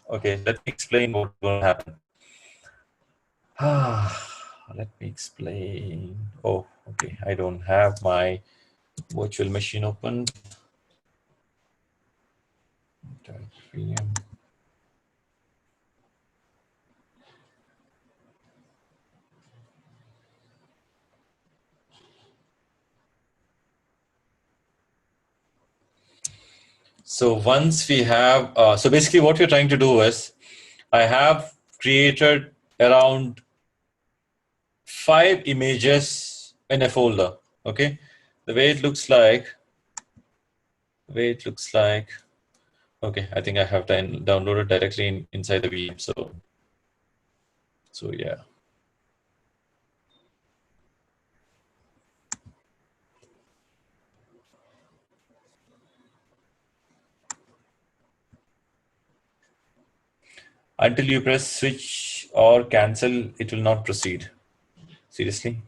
Okay, let me explain what's going to happen. Let me explain. Oh, okay. I don't have my virtual machine open. So once we have, so basically what we're trying to do is, I have created around 5 images in a folder. Okay, the way it looks like, okay, I think I have downloaded directly inside the VM. So yeah. Until you press switch or cancel, it will not proceed. Seriously?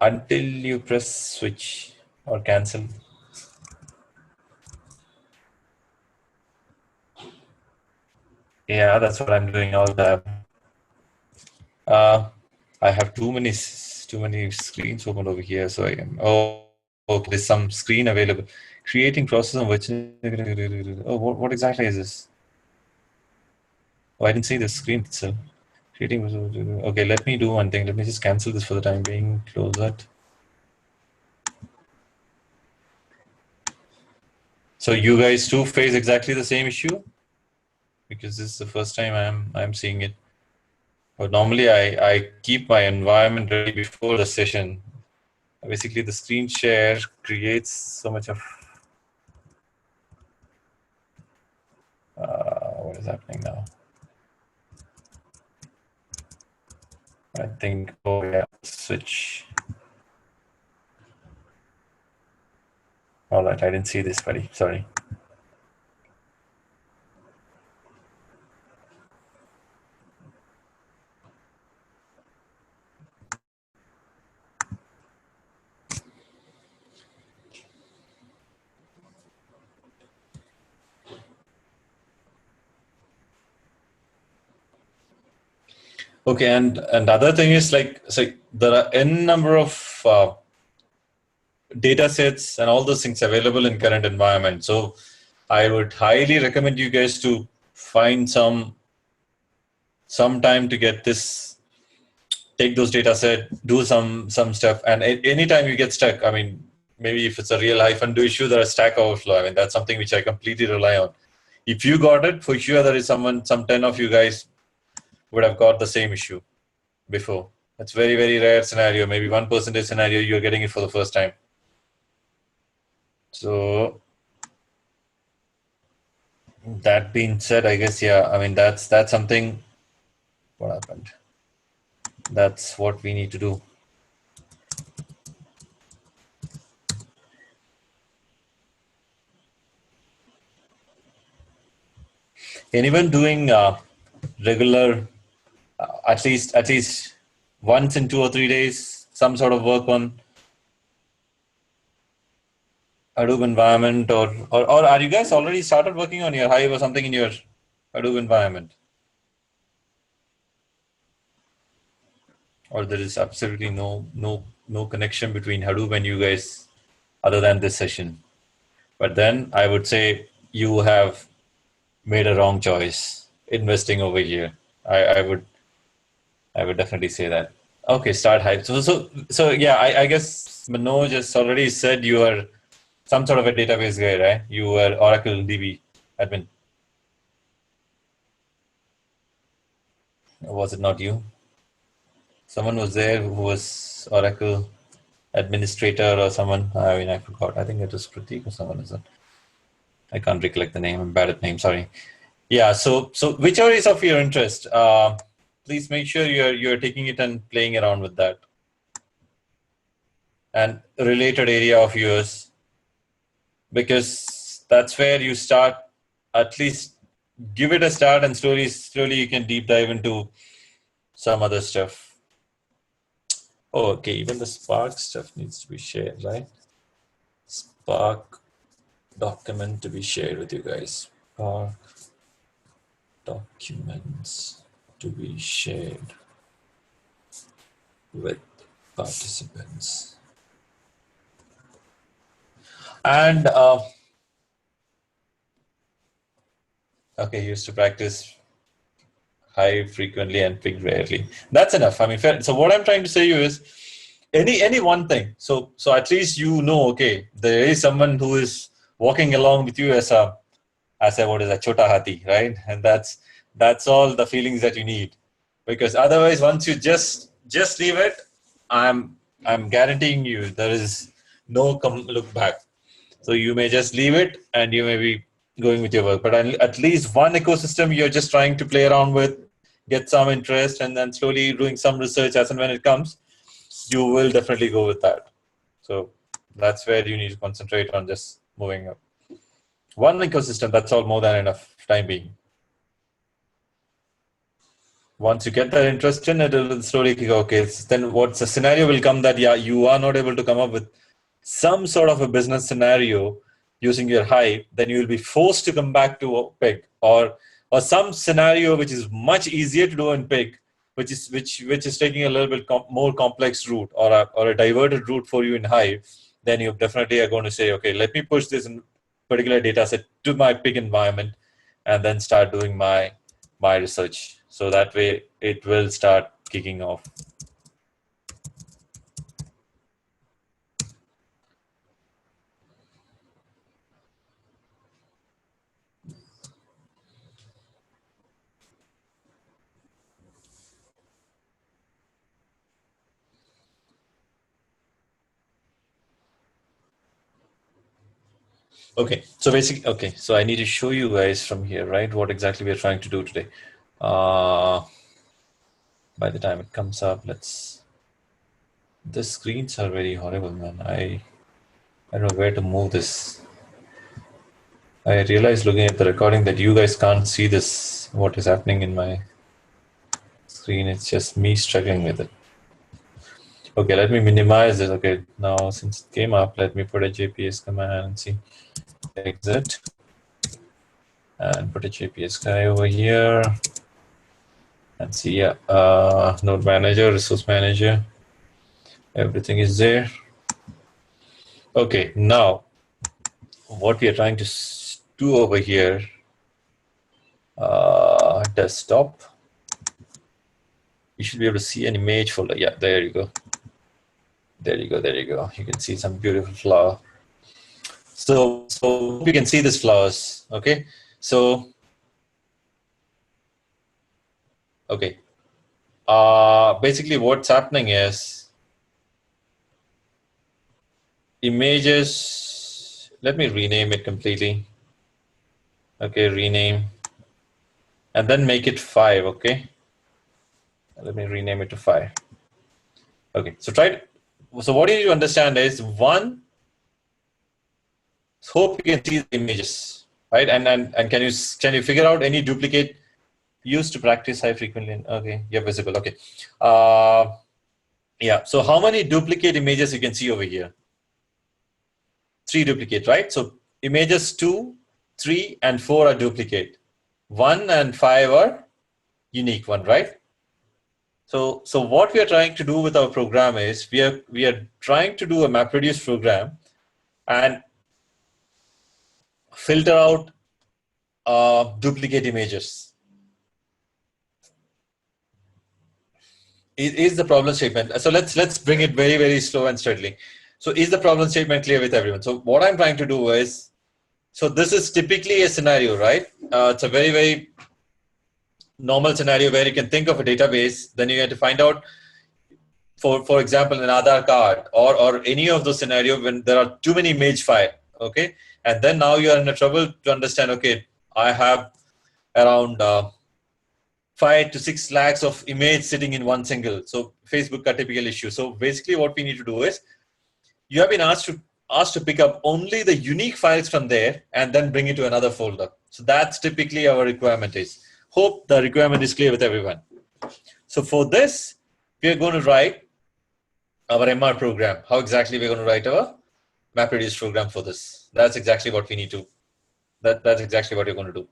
Until you press switch or cancel. Yeah, that's what I'm doing all the time. I have too many screens open over here, so I am. Oh, okay, there's some screen available. Creating process on which. Oh, what exactly is this? Oh, I didn't see the screen itself. Creating. Okay, let me do one thing. Let me just cancel this for the time being. Close that. So you guys too face exactly the same issue, because this is the first time I'm seeing it. But normally I keep my environment ready before the session. Basically, the screen share creates so much of what is happening now. I think, oh yeah, switch. All right, I didn't see this, buddy. Sorry. Okay, and the other thing is, like, so there are n number of data sets and all those things available in current environment. So I would highly recommend you guys to find some time to get this, take those data set, do some stuff, and anytime you get stuck, I mean, maybe if it's a real undo issue, there is Stack Overflow. I mean, that's something which I completely rely on. If you got it, for sure there is some 10 of you guys would have got the same issue before. It's very, very rare scenario, maybe 1% scenario you're getting it for the first time. So that being said, I guess, yeah, I mean, that's something. What happened? That's what we need to do. Anyone doing regular, at least once in 2 or 3 days, some sort of work on Hadoop environment, or are you guys already started working on your Hive or something in your Hadoop environment? Or there is absolutely no connection between Hadoop and you guys other than this session? But then I would say you have made a wrong choice investing over here. I would definitely say that. Okay, start Hive. So yeah, I guess Manoj has already said you are some sort of a database guy, right? You were Oracle DB admin. Or was it not you? Someone was there who was Oracle administrator or someone. I mean, I forgot. I think it was Pratik or someone, is it? I can't recollect the name. I'm bad at names. Sorry. Yeah. So whichever is of your interest, please make sure you're taking it and playing around with that. And related area of yours, because that's where you start. At least give it a start, and slowly you can deep dive into some other stuff. Oh, okay. Even the Spark stuff needs to be shared, right? Spark. document to be shared with you guys. Or documents to be shared with participants. And okay, used to practice Hive frequently and ping rarely. That's enough. I mean, fair. So what I'm trying to say to you is any one thing. So at least you know, okay, there is someone who is walking along with you as a what is a chota hati, right? And that's all the feelings that you need. Because otherwise, once you just leave it, I'm guaranteeing you there is no look back. So you may just leave it and you may be going with your work. But at least one ecosystem you're just trying to play around with, get some interest, and then slowly doing some research as and when it comes, you will definitely go with that. So that's where you need to concentrate on just moving up. One ecosystem, that's all more than enough time being. Once you get that interest in it, will slowly kick, okay, then what's the scenario will come that, yeah, you are not able to come up with some sort of a business scenario using your Hive, then you will be forced to come back to Pig or some scenario which is much easier to do in Pig, which is taking a little bit more complex route or a diverted route for you in Hive. Then you definitely are going to say, okay, let me push this in particular data set to my Pig environment and then start doing my research. So that way it will start kicking off. Okay, so basically, okay, so I need to show you guys from here, right, what exactly we're trying to do today. By the time it comes up, the screens are very horrible, man. I don't know where to move this. I realized looking at the recording that you guys can't see this, what is happening in my screen. It's just me struggling with it. Okay, let me minimize this. Okay, now since it came up, let me put a JPS command and see. Exit. And put a JPS guy over here. And see, yeah, node manager, resource manager. Everything is there. Okay, now what we are trying to do over here, desktop. You should be able to see an image folder. Yeah, there you go. There you go. There you go. You can see some beautiful flower. So you can see these flowers. Okay. So, okay. Basically, what's happening is images. Let me rename it completely. Okay, rename, and then make it 5. Okay. Let me rename it to 5. Okay. So so what you need to understand is one. Hope you can see the images, right? And can you figure out any duplicate used to practice Hive frequently? Okay, yeah, visible. Okay, yeah. So how many duplicate images you can see over here? 3 duplicate, right? So images 2, 3, and 4 are duplicate. 1 and 5 are unique one, right? So what we are trying to do with our program is we are trying to do a MapReduce program and filter out duplicate images. Is the problem statement. So let's bring it very, very slow and steadily. So is the problem statement clear with everyone? So what I'm trying to do is, so this is typically a scenario, right? It's a very, very normal scenario where you can think of a database, then you have to find out, for example, an Aadhaar card or any of those scenarios when there are too many image file, okay? And then now you are in a trouble to understand, okay, I have around 5 to 6 lakhs of image sitting in one single. So Facebook a typical issue. So basically what we need to do is you have been asked to pick up only the unique files from there and then bring it to another folder. So that's typically our requirement is. Hope the requirement is clear with everyone. So for this, we are going to write our MR program. How exactly we're going to write our MapReduce program for this. That's exactly what we need to, that's exactly what you're going to do.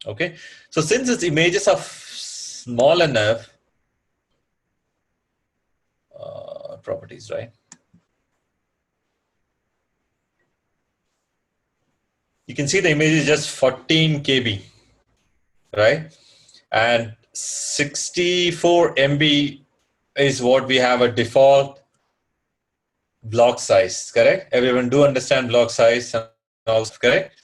Okay. So since its images are small enough, properties, right? You can see the image is just 14 KB, right? And 64 MB is what we have a default block size, correct? Everyone do understand block size and all, correct?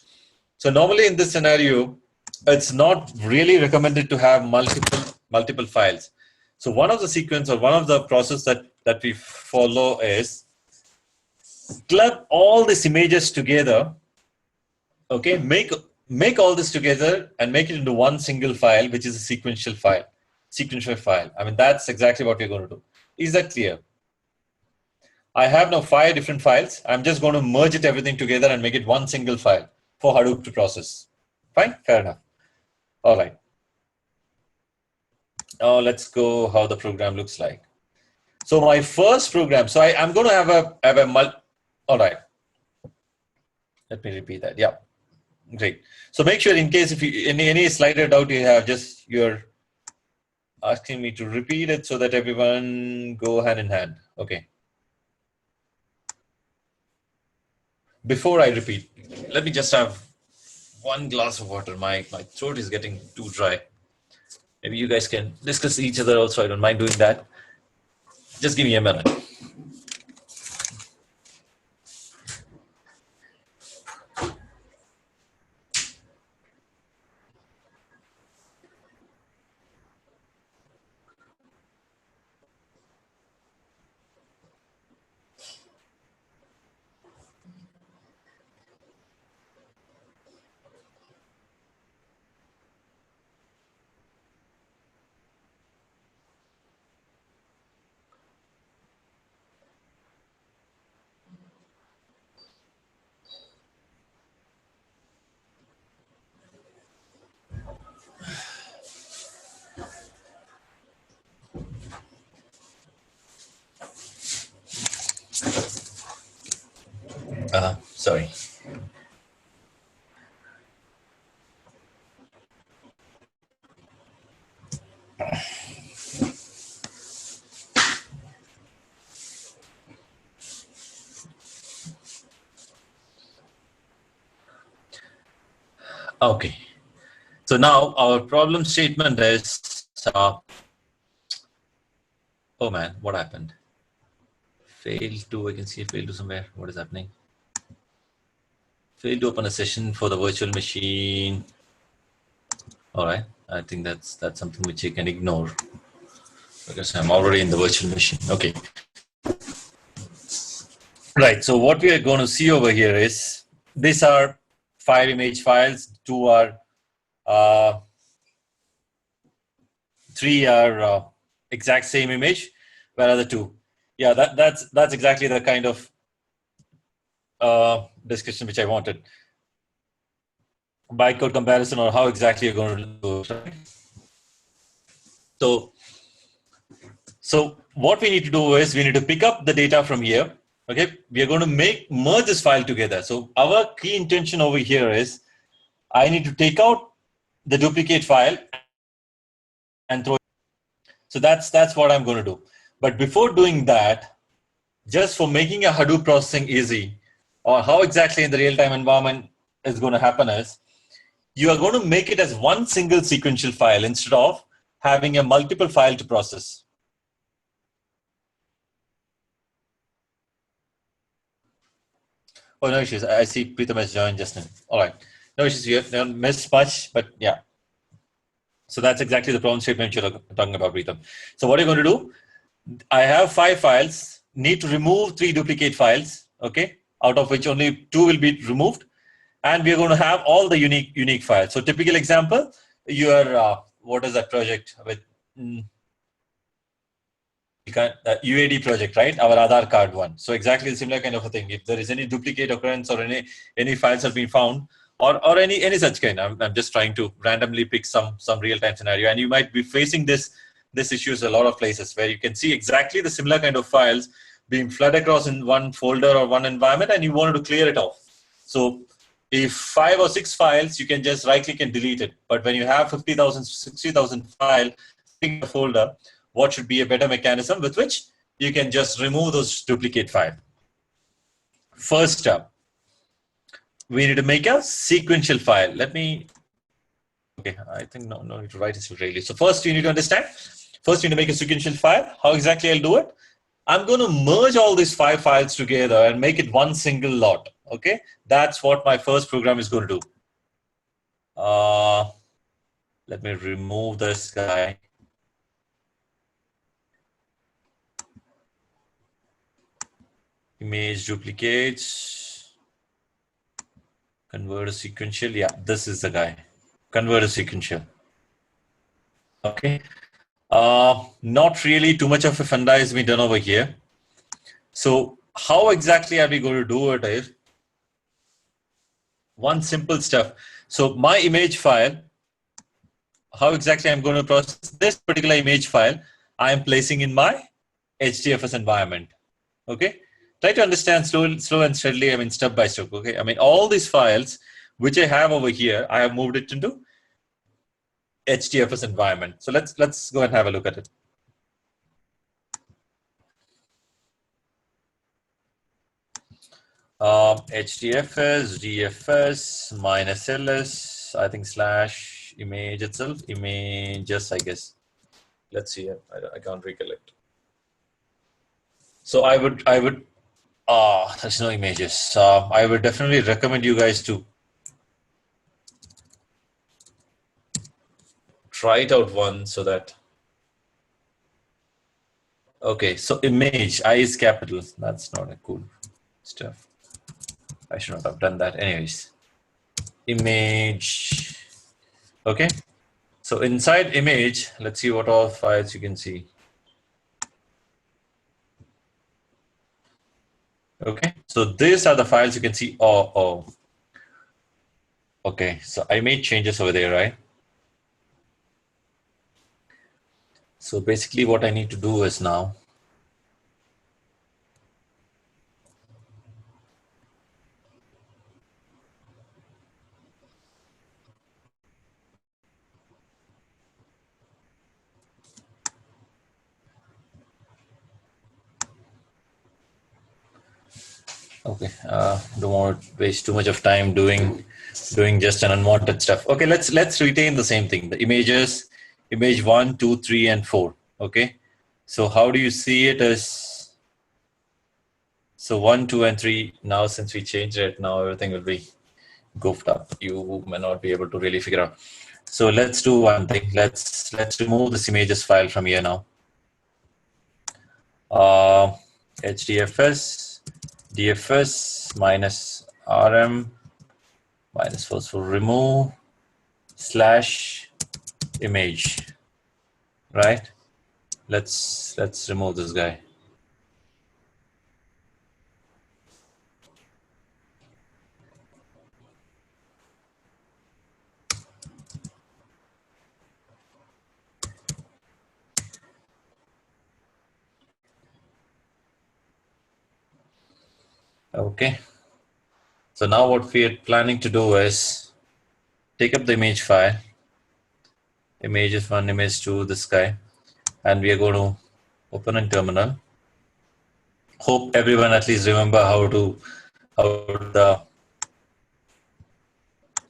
So normally in this scenario, it's not really recommended to have multiple files. So one of the sequence or one of the process that we follow is club all these images together. Okay, make all this together and make it into one single file, which is a sequential file. I mean, that's exactly what we're going to do. Is that clear? I have now 5 different files. I'm just going to merge it everything together and make it one single file for Hadoop to process. Fine, fair enough. All right. Now let's go how the program looks like. So my first program, so I'm going to have a all right. Let me repeat that. Yeah, great. So make sure in case if you any slight doubt you have, just you're asking me to repeat it so that everyone go hand in hand. Okay. Before I repeat, let me just have one glass of water. My throat is getting too dry. Maybe you guys can discuss each other also. I don't mind doing that. Just give me a minute. Sorry. Okay. So now our problem statement is, oh man, what happened? Failed to, I can see failed to somewhere. What is happening? Failed to open a session for the virtual machine. All right. I think that's something which you can ignore because I'm already in the virtual machine. Okay. Right. So what we are going to see over here is these are 5 image files. 2 are 3 are exact same image. Where are the 2? Yeah, that's exactly the kind of discussion which I wanted. Bytecode comparison or how exactly you're going to do it. Right? So what we need to do is we need to pick up the data from here. Okay, we are going to merge this file together. So our key intention over here is I need to take out the duplicate file and throw it. So that's what I'm going to do. But before doing that, just for making a Hadoop processing easy, or how exactly in the real-time environment is going to happen is, you are going to make it as one single sequential file instead of having a multiple file to process. Oh, no issues. I see Pritham has joined just now. All right. No issues. You haven't missed much, but yeah. So that's exactly the problem statement you're talking about, Pritham. So what are you going to do? I have 5 files, need to remove 3 duplicate files, okay, out of which only 2 will be removed. And we are going to have all the unique files. So typical example, your, what is that project with UAD project, right? Our Aadhaar card one. So exactly the similar kind of a thing. If there is any duplicate occurrence or any files have been found or any such kind, I'm just trying to randomly pick some real-time scenario. And you might be facing this issues a lot of places where you can see exactly the similar kind of files, being flood across in one folder or one environment, and you wanted to clear it off. So if 5 or 6 files, you can just right click and delete it. But when you have 50,000, 60,000 files in a folder, what should be a better mechanism with which you can just remove those duplicate files? First step, we need to make a sequential file. Let me, okay, I think no need to write it really. So first you need to understand, first you need to make a sequential file. How exactly I'll do it? I'm going to merge all these 5 files together and make it one single lot. Okay, that's what my first program is going to do. Let me remove this guy. Image duplicates. Convert to sequential. Yeah, this is the guy. Convert to sequential. Okay. Not really too much of a funda has been done over here. So how exactly are we going to do it is one simple stuff. So my image file, how exactly I'm going to process this particular image file, I am placing in my HDFS environment. Okay. Try to understand slow and steadily, I mean, step by step. Okay. I mean, all these files which I have over here, I have moved it into HDFS environment. So let's go and have a look at it. HDFS, DFS, minus LS, I think slash image itself, images, I guess. Let's see, I can't recollect. So I would, there's no images. I would definitely recommend you guys to try it out once so that, okay, so image, I is capital. That's not a cool stuff. I should not have done that. Anyways, image, okay. So inside image, let's see what all files you can see. Okay, so these are the files you can see. Oh. Okay, so I made changes over there, right? So basically what I need to do is now, okay, don't want to waste too much of time doing just an unwanted stuff. Okay, let's retain the same thing. The images, image 1, 2, 3, and 4. Okay, so how do you see it as? So 1, 2, and 3. Now since we changed it, now everything will be goofed up. You may not be able to really figure out. So let's do one thing. Let's remove this images file from here now. HDFS, DFS minus RM minus for remove slash image, right? Let's remove this guy. Okay. So now what we are planning to do is take up the image file, images 1, image 2, this guy, and we are going to open a terminal. Hope everyone at least remember how the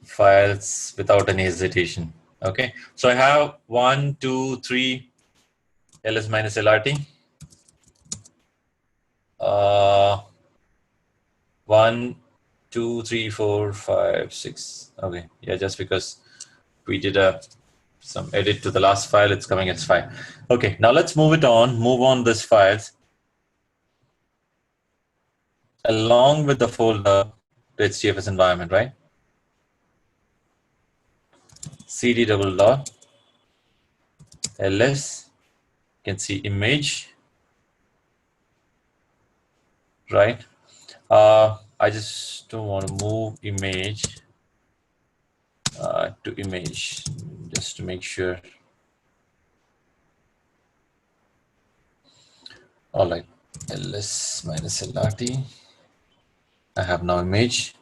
files without any hesitation. Okay, so I have 1, 2, 3 ls minus lrt. 1, 2, 3, 4, 5, 6. Okay, yeah, just because we did some edit to the last file, it's coming as 5. Okay, now let's move on this files along with the folder to HDFS environment, right? cd double dot ls, you can see image, right? I just don't want to move image to image just to make sure. All right, ls minus lrt. I have now image.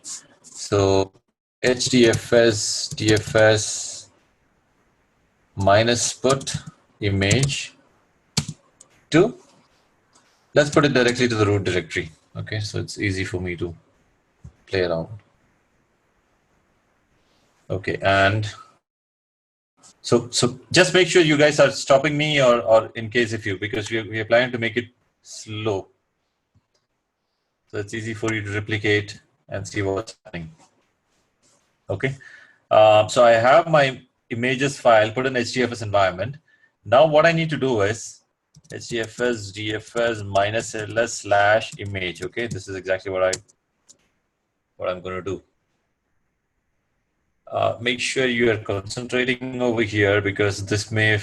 So hdfs dfs minus put image to, let's put it directly to the root directory. Okay, so it's easy for me to play around. Okay, and so just make sure you guys are stopping me, or in case if you, because we are planning to make it slow. So it's easy for you to replicate and see what's happening. Okay, so I have my images file put in HDFS environment. Now what I need to do is HDFS DFS minus ls slash image. Okay, this is exactly what I'm going to do. Make sure you are concentrating over here, because this may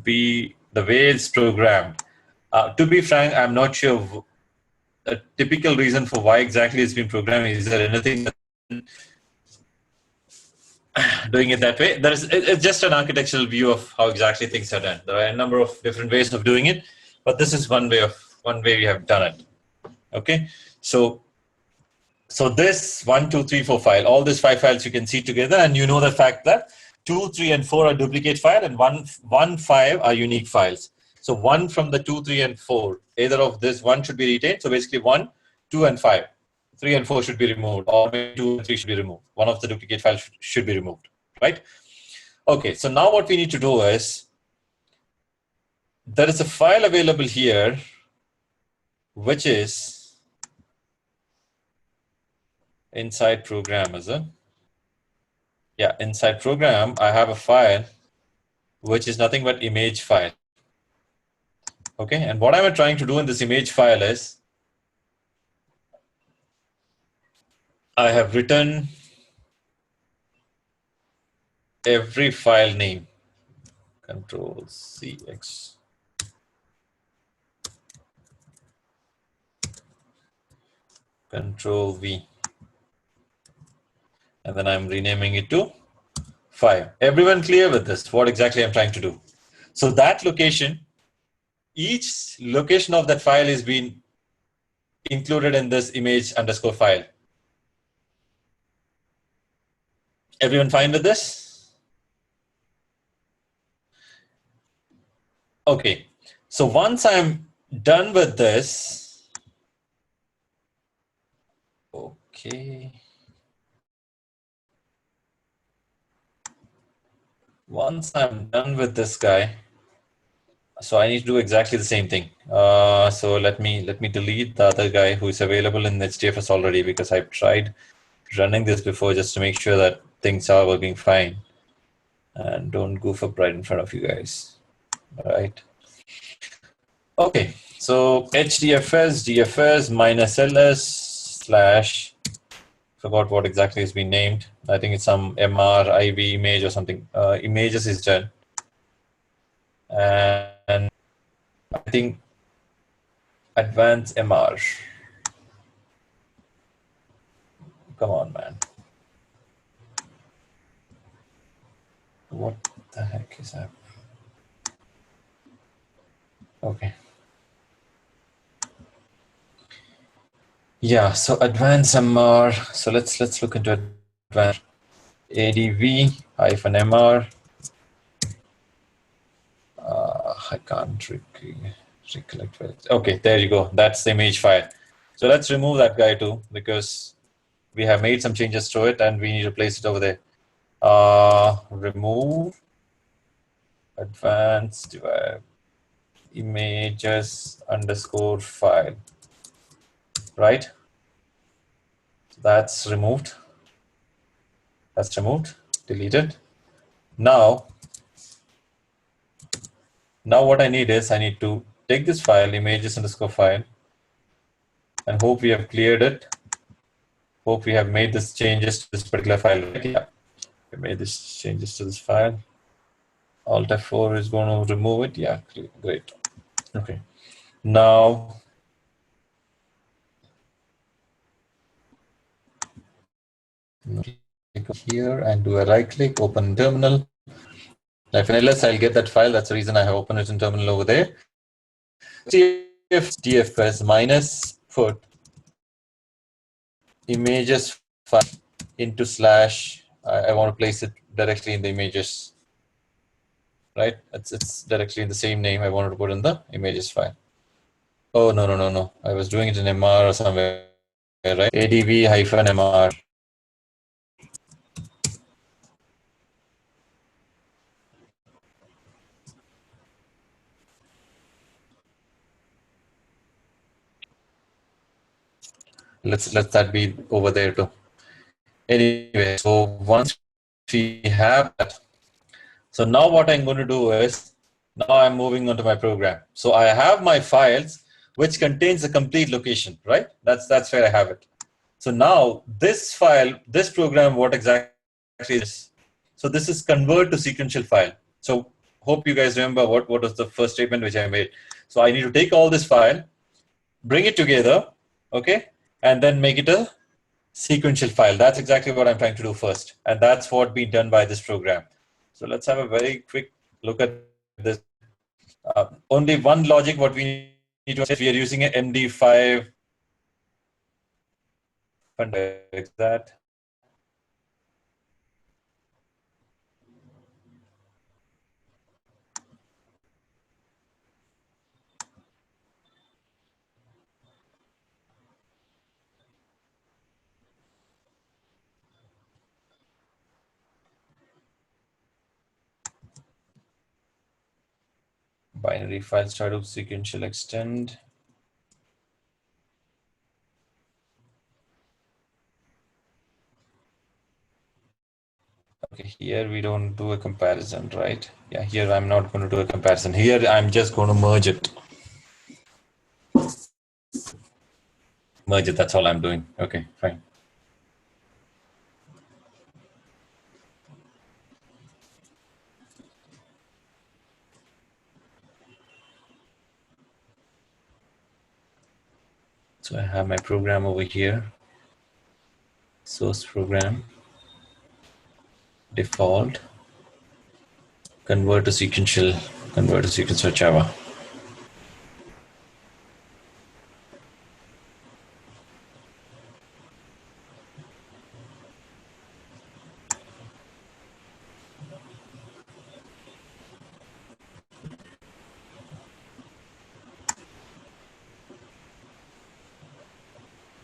be the way it's programmed. To be frank, I'm not sure a typical reason for why exactly it's been programmed. Is there anything that doing it that way? It's just an architectural view of how exactly things are done. There are a number of different ways of doing it, but this is one way we have done it. Okay, so this 1, 2, 3, 4 file, all these 5 files you can see together, and you know the fact that 2, 3, and 4 are duplicate file, and 1, 5 are unique files. So 1 from the 2, 3, and 4, either of this 1 should be retained. So basically 1, 2, and 5. 3 and 4 should be removed, or maybe 2 and 3 should be removed. One of the duplicate files should be removed, right? Okay, so now what we need to do is, there is a file available here, which is inside program, is it? Yeah, inside program, I have a file which is nothing but image file. Okay, and what I'm trying to do in this image file is, I have written every file name. Control CX. Control V. And then I'm renaming it to 5. Everyone clear with this? What exactly I'm trying to do? So that location, each location of that file is being included in this image underscore file. Everyone fine with this? Okay. So once I'm done with this, okay. Once I'm done with this guy, so I need to do exactly the same thing. So let me delete the other guy who is available in HDFS already, because I've tried running this before just to make sure that things are working fine, and don't goof up right in front of you guys. All right. Okay. So HDFS DFS minus ls slash, forgot what exactly has been named. I think it's some MR IV image or something. Images is done. And I think advanced MR. Come on, man. What the heck is that? Okay. Yeah, so advanced MR. So let's look into advanced ADV-MR. I can't recollect where it's. Okay, there you go. That's the image file. So let's remove that guy too, because we have made some changes to it and we need to place it over there. Remove advanced images underscore file. Right? So that's removed. That's removed, deleted. Now what I need is, I need to take this file, images underscore file, and hope we have cleared it. Hope we have made this changes to this particular file. Right? Yeah, we made this changes to this file. Alt F4 is going to remove it. Yeah, great. Okay. Now click here and do a right click, open terminal. If unless I'll get that file, that's the reason I have opened it in terminal over there. DFS minus put images file into slash. I want to place it directly in the images, right? It's directly in the same name. I wanted to put in the images file. Oh, no. I was doing it in MR or somewhere, right? ADV-MR. Let's let that be over there too. Anyway, so once we have that, so now what I'm going to do is, now I'm moving on to my program. So I have my files, which contains a complete location, right? That's where I have it. So now this file, this program, what exactly is? So this is convert to sequential file. So hope you guys remember what was the first statement which I made. So I need to take all this file, bring it together, okay, and then make it a sequential file. That's exactly what I'm trying to do first. And that's what being done by this program. So let's have a very quick look at this. Only one logic what we need to understand, we are using an MD5 is that. Binary file startup sequential extend. Okay, here we don't do a comparison, right? Yeah, here I'm not going to do a comparison. Here I'm just going to merge it. Merge it, that's all I'm doing. Okay, fine. So I have my program over here. Source program, default, convert to sequential Java.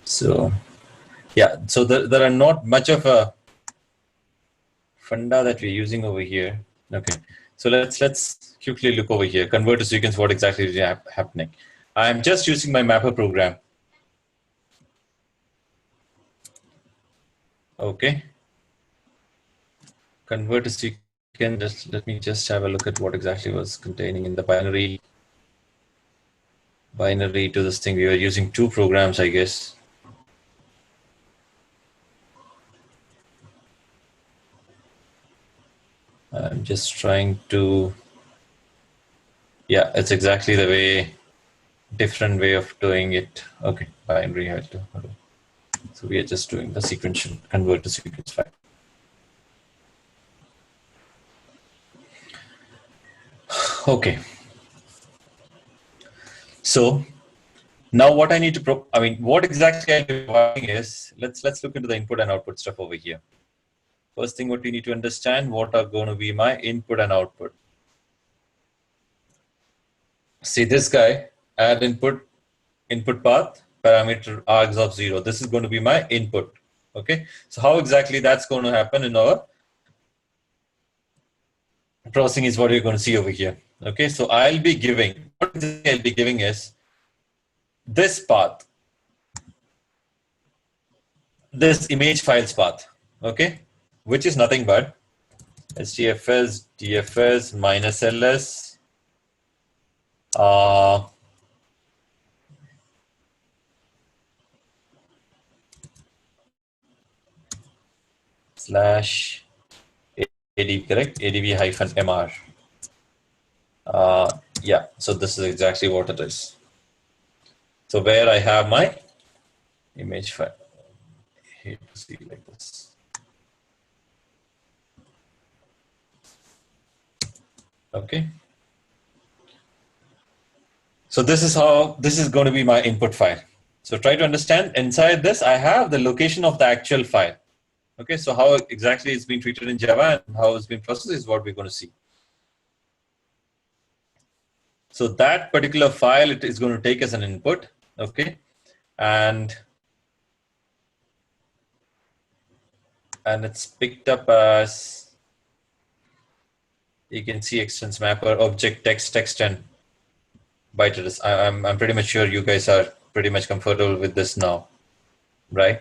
So yeah, so there are not much of a funda that we're using over here. Okay, so let's quickly look over here. Convert to sequence. What exactly is happening? I'm just using my mapper program. Okay, convert to sequence. Just let me just have a look at what exactly was containing in the binary to this thing. We were using two programs, I guess. I'm just trying to. Yeah, it's exactly the way, different way of doing it. Okay, binary had to. So we are just doing the sequential convert to sequence file. Okay. So now what I need to, what exactly I'm providing is, let's look into the input and output stuff over here. First thing what we need to understand, what are going to be my input and output. See this guy, add input path, parameter args of 0. This is going to be my input. Okay. So how exactly that's going to happen in our processing is what you're going to see over here. Okay. So I'll be giving, what I'll be giving is this path, this image files path. Okay. Which is nothing but HDFS, DFS minus LS, slash ADV, correct? ADV hyphen MR. Yeah, so this is exactly what it is. So where I have my image file. I hate to see like this. Okay. So this is going to be my input file. So try to understand, inside this, I have the location of the actual file. Okay, so how exactly it's been treated in Java and how it's been processed is what we're going to see. So that particular file, it is going to take as an input. Okay, and it's picked up as, you can see, extents mapper, object, text, and byte address. I'm pretty much sure you guys are pretty much comfortable with this now, right?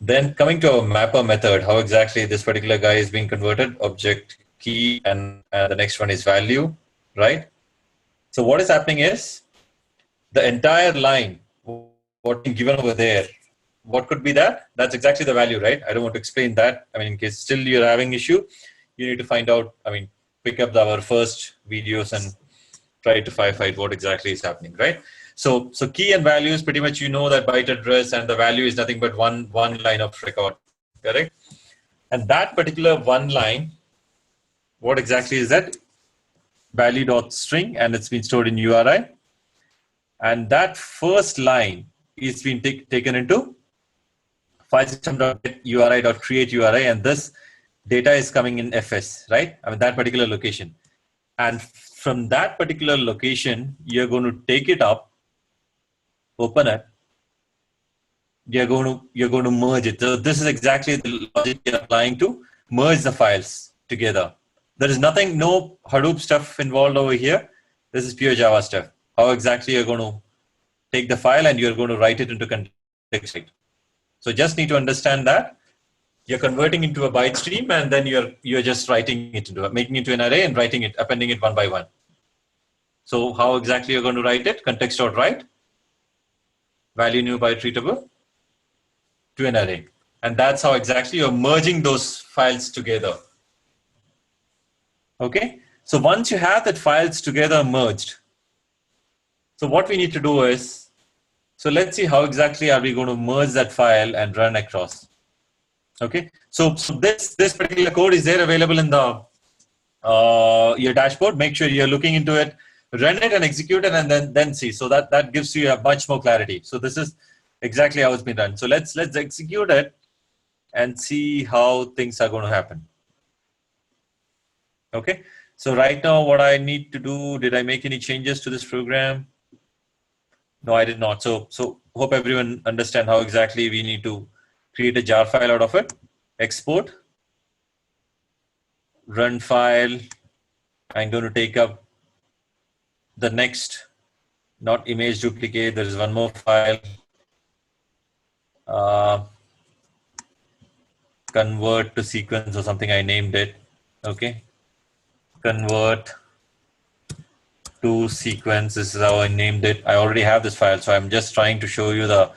Then coming to our mapper method, how exactly this particular guy is being converted, object, key, and the next one is value, right? So what is happening is the entire line, what being given over there, what could be that? That's exactly the value, right? I don't want to explain that. I mean, in case still you're having issue, you need to find out, I mean, pick up our first videos and try to find what exactly is happening, right? So key and values, pretty much you know that byte address and the value is nothing but one line of record, correct? And that particular one line, what exactly is that? Value.string, and it's been stored in URI. And that first line is being taken into file system.getURI.create URI, and this data is coming in FS, right? I mean, that particular location. And from that particular location, you're going to take it up, open it, you're going to merge it. So this is exactly the logic you're applying to merge the files together. There is nothing, no Hadoop stuff involved over here. This is pure Java stuff. How exactly you're going to take the file and you're going to write it into context. So just need to understand that you're converting into a byte stream, and then you're just writing it into making it into an array and writing it, appending it one by one. So how exactly you're going to write it? Context.write value new byte treatable to an array. And that's how exactly you're merging those files together. Okay, so once you have that files together merged, so what we need to do is, so let's see how exactly are we going to merge that file and run across. Okay, so this particular code is there available in the your dashboard. Make sure you're looking into it, run it and execute it, and then see. So that gives you a much more clarity. So this is exactly how it's been done. So let's execute it and see how things are going to happen. Okay, so right now what I need to do, did I make any changes to this program? No, I did not. So hope everyone understand how exactly we need to create a jar file out of it, export, run file. I'm going to take up the next, not image duplicate. There is one more file. Convert to sequence or something. I named it. Okay. Convert to sequence. This is how I named it. I already have this file, so I'm just trying to show you the.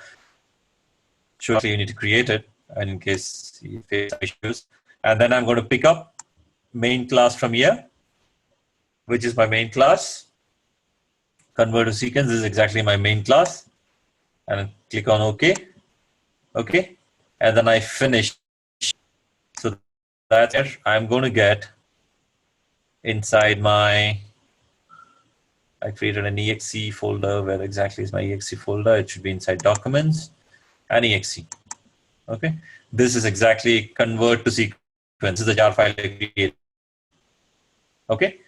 You need to create it, and in case you face issues, and then I'm going to pick up main class from here, which is my main class. Convert to sequence. This is exactly my main class, and click on OK. Okay, and then I finish. So that's it. I'm going to get inside my. I created an exe folder. Where exactly is my exe folder? It should be inside documents and exe. Okay, this is exactly convert to sequence. This is the jar file I created. Okay,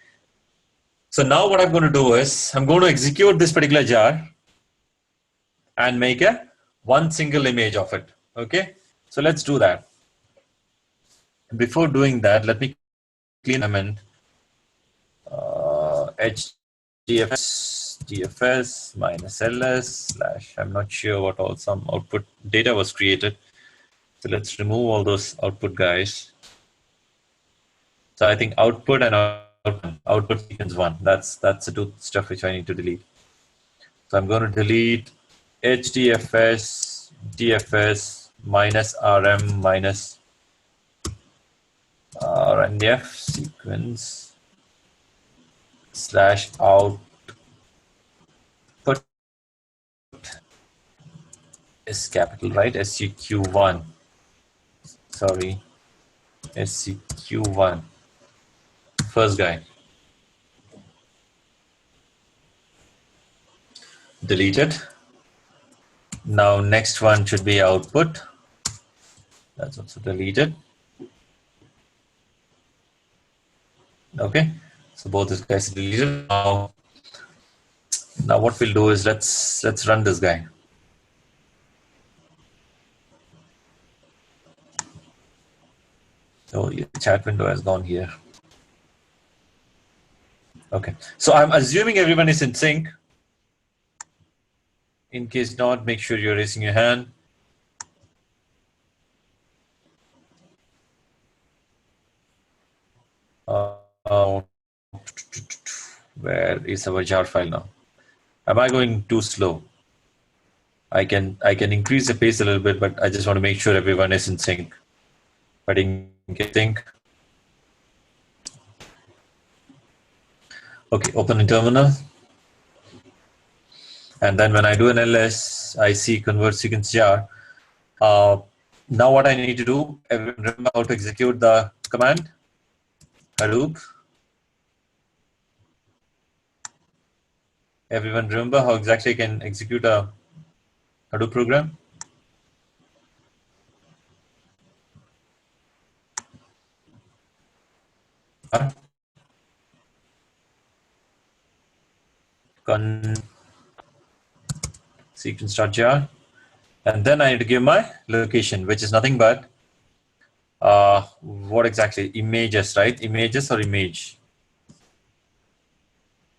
so now what I'm going to do is I'm going to execute this particular jar and make a one single image of it. Okay, so let's do that. Before doing that, let me clean element HDFS minus ls / I'm not sure what all some output data was created. So let's remove all those output guys. So I think output and output sequence 1. That's the two stuff which I need to delete. So I'm going to delete HDFS DFS minus RM minus RNF sequence / output is capital, right? SCQ1. Sorry, SCQ1. First guy. deleted. Now next one should be output. That's also deleted. Okay, so both these guys are deleted. Now what we'll do is let's run this guy. So the chat window has gone here. Okay, so I'm assuming everyone is in sync. In case not, make sure you're raising your hand. Where is our jar file now? Am I going too slow? I can increase the pace a little bit, but I just want to make sure everyone is in sync. But in sync. Okay, open the terminal. And then when I do an ls, I see convert sequence jar. Now what I need to do, everyone remember how to execute the command? Hadoop. Everyone remember how exactly I can execute a Hadoop program? Sequence.jar. And then I need to give my location, which is nothing but what exactly? Images, right? Images or image?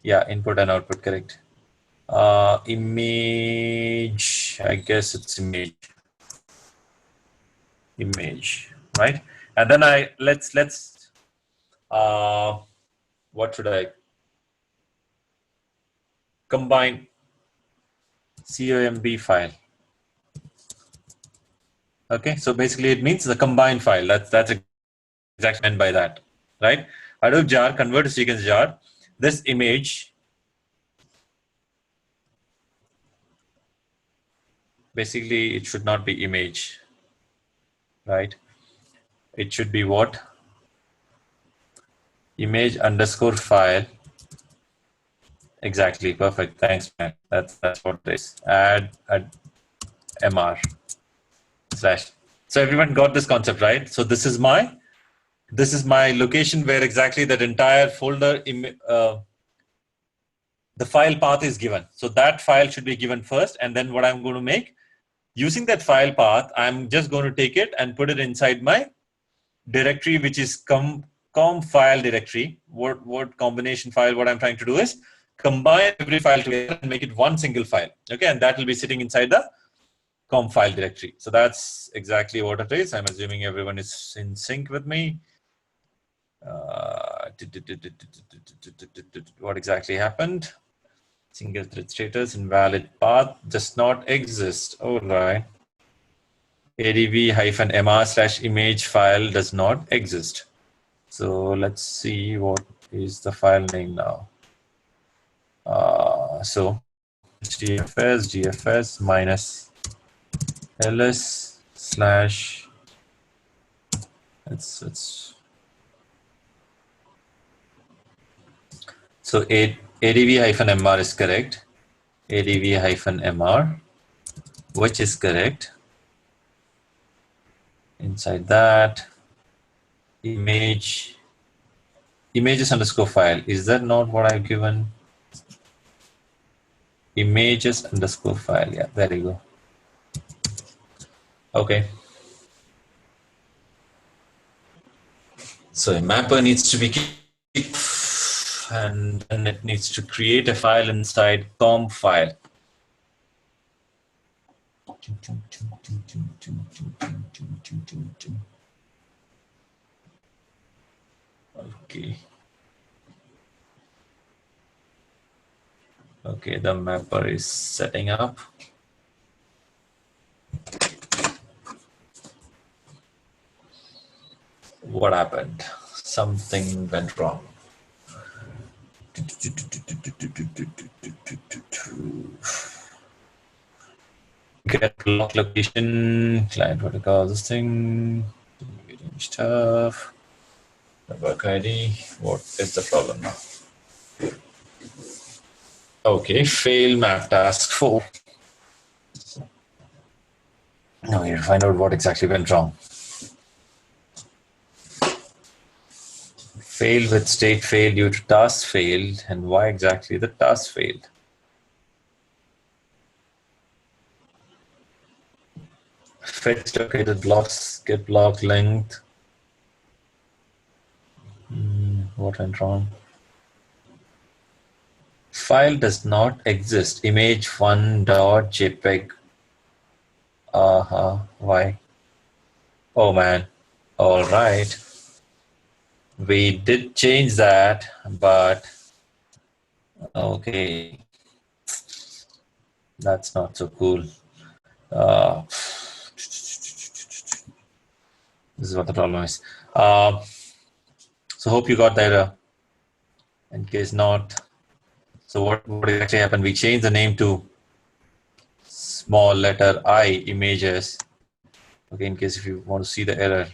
Yeah, input and output, correct. Image, I guess it's image. Image, right? And then let's what should I combine COMB file? Okay, so basically it means the combined file. That's exactly meant by that, right? Hadoop jar convert to sequence jar. This image, basically it should not be image, right? It should be what? Image underscore file. Exactly, perfect. Thanks, man. That's what it is. Add mr slash. So everyone got this concept, right? So this is my location where exactly that entire folder the file path is given. So that file should be given first, and then what I'm going to make, using that file path, I'm just going to take it and put it inside my directory, which is com file directory. What combination file? What I'm trying to do is combine every file together and make it one single file. Okay, and that will be sitting inside the com file directory. So that's exactly what it is. I'm assuming everyone is in sync with me. What exactly happened? Single thread status invalid path does not exist. All right. adv-mr/image file does not exist. So let's see what is the file name now. So gfs minus ls slash so adv-mr is correct. adv-mr, which is correct. Inside that, images underscore file. Is that not what I've given? Images underscore file. Yeah, there you go. Okay. So a mapper needs to be kicked, and then it needs to create a file inside com file. Okay. Okay, the mapper is setting up. What happened? Something went wrong. Get block location, client protocol, this thing, stuff, network ID. What is the problem now? Okay, fail map task 4. Now we need to find out what exactly went wrong. Fail with state failed due to task failed, and why exactly the task failed. Fetch located blocks, get block length. What went wrong? File does not exist. Image1.jpg. Why? Oh man. All right. We did change that, but okay. That's not so cool. This is what the problem is. So hope you got that. In case not, so what actually happened? We changed the name to small letter I images. Okay, in case if you want to see the error.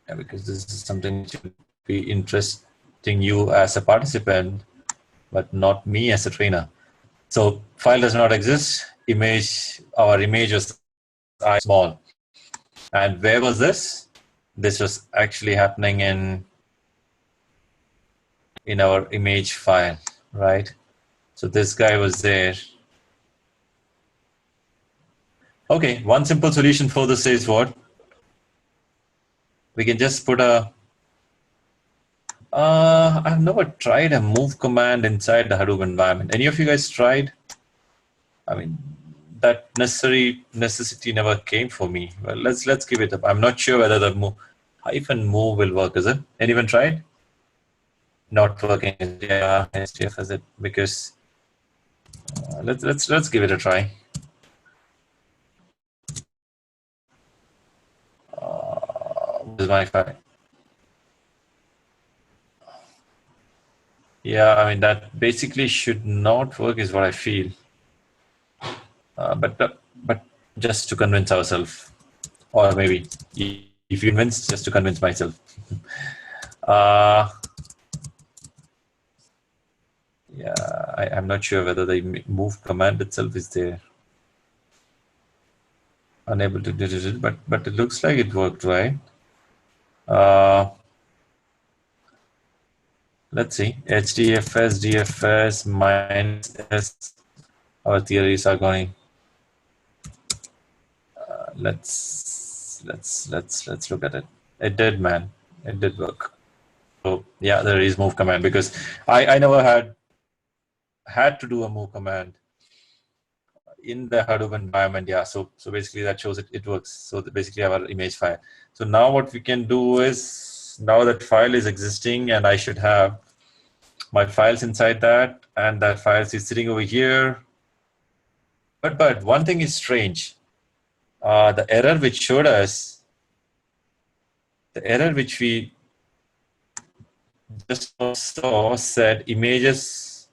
Yeah, because this is something which would be interesting you as a participant, but not me as a trainer. So file does not exist. Our image was I small. And where was this? This was actually happening in our image file, right? So this guy was there. Okay, one simple solution for this is what? We can just put a I've never tried a move command inside the Hadoop environment. Any of you guys tried? I mean, that necessity never came for me. Well, let's give it up. I'm not sure whether the -move will work. Is it? Anyone tried? Not working. Yeah, STF is it? Because let's give it a try. What is my file? Yeah, I mean that basically should not work, is what I feel. But just to convince ourselves, or maybe if you convince, just to convince myself. Yeah, I'm not sure whether the move command itself is there. Unable to do it, but it looks like it worked, right? Let's see. HDFS, DFS minus S. Our theories are going. Let's look at it. It did, man. It did work. So yeah, there is move command because I never had to do a move command in the Hadoop environment. Yeah, so basically that shows it works. So basically our image file. So now what we can do is, now that file is existing and I should have my files inside that, and that file is sitting over here. But one thing is strange. The error which showed us, the error which we just saw said images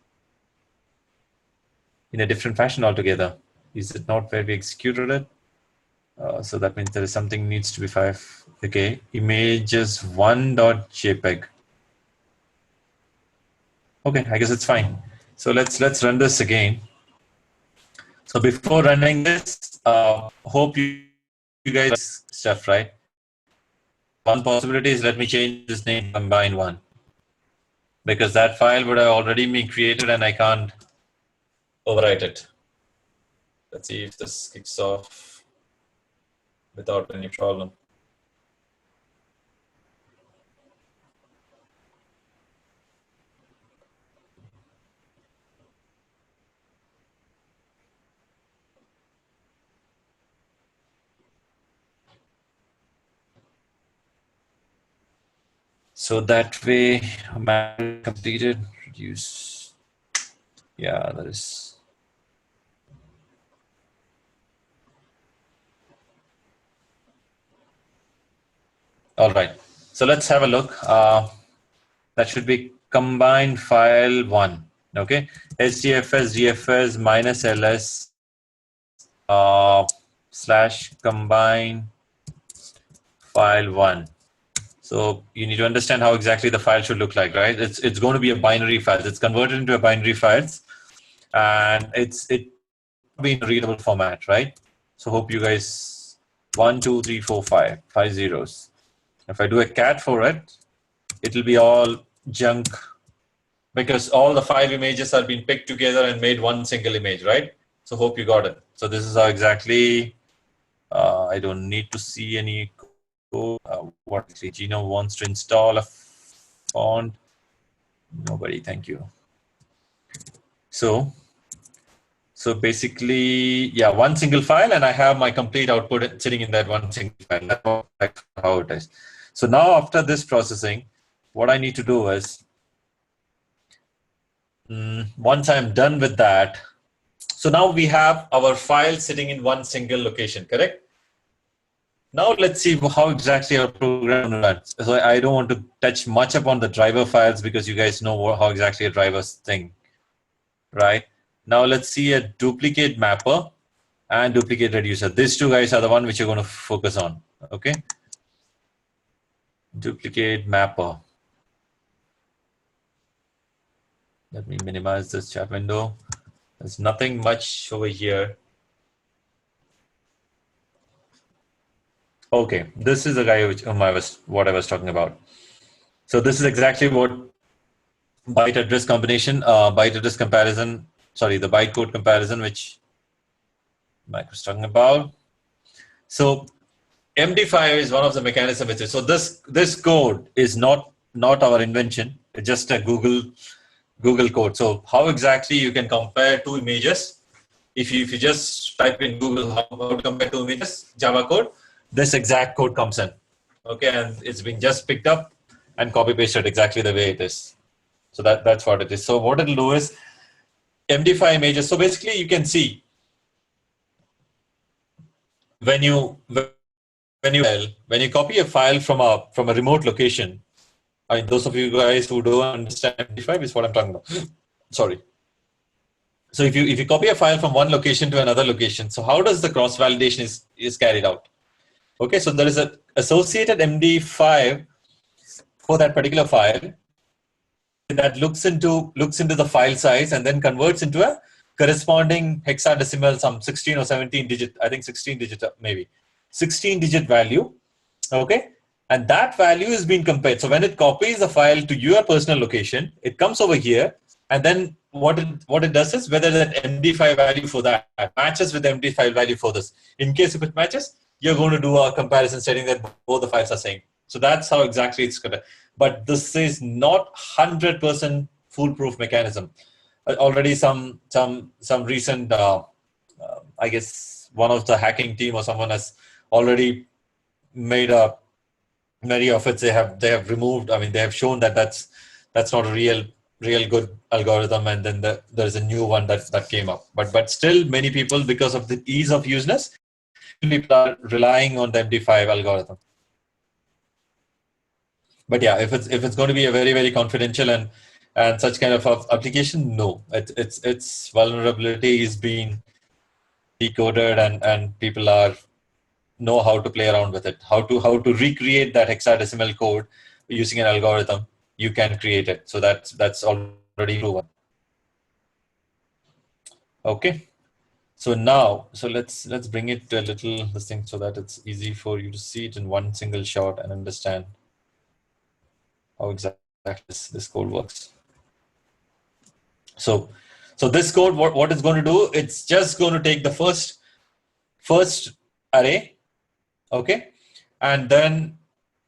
in a different fashion altogether. Is it not where we executed it? So that means there is something needs to be 5. Okay, images 1.jpg. Okay, I guess it's fine. So let's run this again. So before running this, hope you guys stuff, right? One possibility is let me change this name to combine1, because that file would have already been created and I can't overwrite it. Let's see if this kicks off without any problem. So that way, completed, reduce. Yeah, that is. All right. So let's have a look. That should be combine file 1. Okay. HDFS DFS minus ls / combine file 1. So you need to understand how exactly the file should look like, right? It's going to be a binary file. It's converted into a binary files, and it will not be in a readable format, right? So hope you guys 1, 2, 3, 4, 5, 5 zeros. If I do a cat for it, it'll be all junk because all the 5 images are being picked together and made one single image, right? So hope you got it. So this is how exactly. I don't need to see any code. What actually Gino wants to install a font? Nobody, thank you. So basically, yeah, one single file, and I have my complete output sitting in that one single file. That's how it is. So now after this processing, what I need to do is, once I'm done with that, so now we have our file sitting in one single location, correct? Now let's see how exactly our program runs. So I don't want to touch much upon the driver files because you guys know how exactly a driver's thing, right? Now let's see a duplicate mapper and duplicate reducer. These two guys are the one which you're going to focus on. Okay. Duplicate mapper. Let me minimize this chat window. There's nothing much over here. Okay, this is the guy what I was talking about. So this is exactly what byte address combination, byte address comparison. Sorry, the bytecode comparison, which Mike was talking about. So MD5 is one of the mechanisms with it. So this code is not our invention. It's just a Google code. So how exactly you can compare two images? If you just type in Google how to compare two images, Java code, this exact code comes in. Okay, and it's been just picked up and copy pasted exactly the way it is. So that's what it is. So what it'll do is MD5 images. So basically you can see when you when you copy a file from a remote location. I mean, those of you guys who don't understand MD5 is what I'm talking about. Sorry. So if you copy a file from one location to another location, so how does the cross validation is carried out? Okay, so there is a associated MD5 for that particular file that looks into the file size and then converts into a corresponding hexadecimal, some 16 or 17 digit, I think 16 digit maybe 16 digit value. Okay, and that value is being compared. So when it copies the file to your personal location, it comes over here, and then what it does is whether that MD5 value for that matches with the MD5 value for this. In case if it matches, you're going to do a comparison stating that both the files are same. So that's how exactly it's going to. But this is not 100% foolproof mechanism. Already some recent, I guess one of the hacking team or someone has already made a many of it they have removed. I mean, they have shown that that's not a real good algorithm, and then there's a new one that came up. But still, many people, because of the ease of useness, people are relying on the MD5 algorithm. But yeah, if it's going to be a very confidential and such kind of application, no, it's vulnerability is being decoded, and people are know how to play around with it, how to recreate that hexadecimal code using an algorithm. You can create it, so that's already proven. Okay, so now let's bring it to a little this thing so that it's easy for you to see it in one single shot and understand how exactly this code works. So this code, what it's going to do, it's just going to take the first array. Okay, and then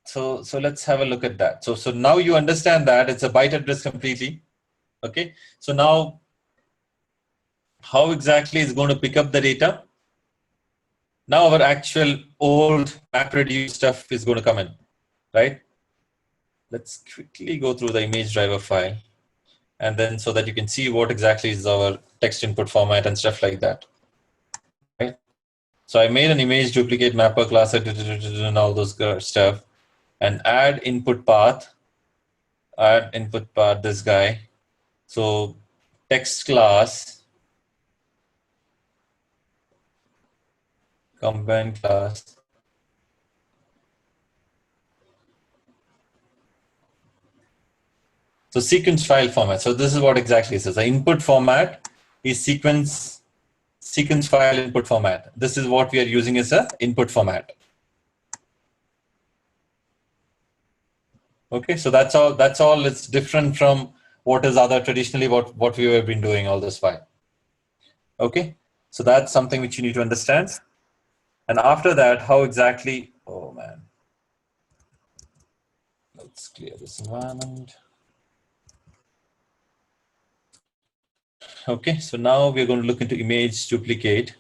so let's have a look at that. So now you understand that it's a byte address completely. Okay, so now how exactly is going to pick up the data? Now our actual old MapReduce stuff is going to come in, right? Let's quickly go through the image driver file, and then so that you can see what exactly is our text input format and stuff like that. Right? So I made an image duplicate mapper class and all those stuff, and add input path, this guy. So text class, combine class, So sequence file format. So this is what exactly it says. The input format is sequence file input format. This is what we are using as a input format. Okay, so that's all. That's all. It's different from what is other traditionally what we have been doing all this while. Okay, so that's something which you need to understand. And after that, how exactly? Oh man, let's clear this environment. Okay, so now we're going to look into image duplicate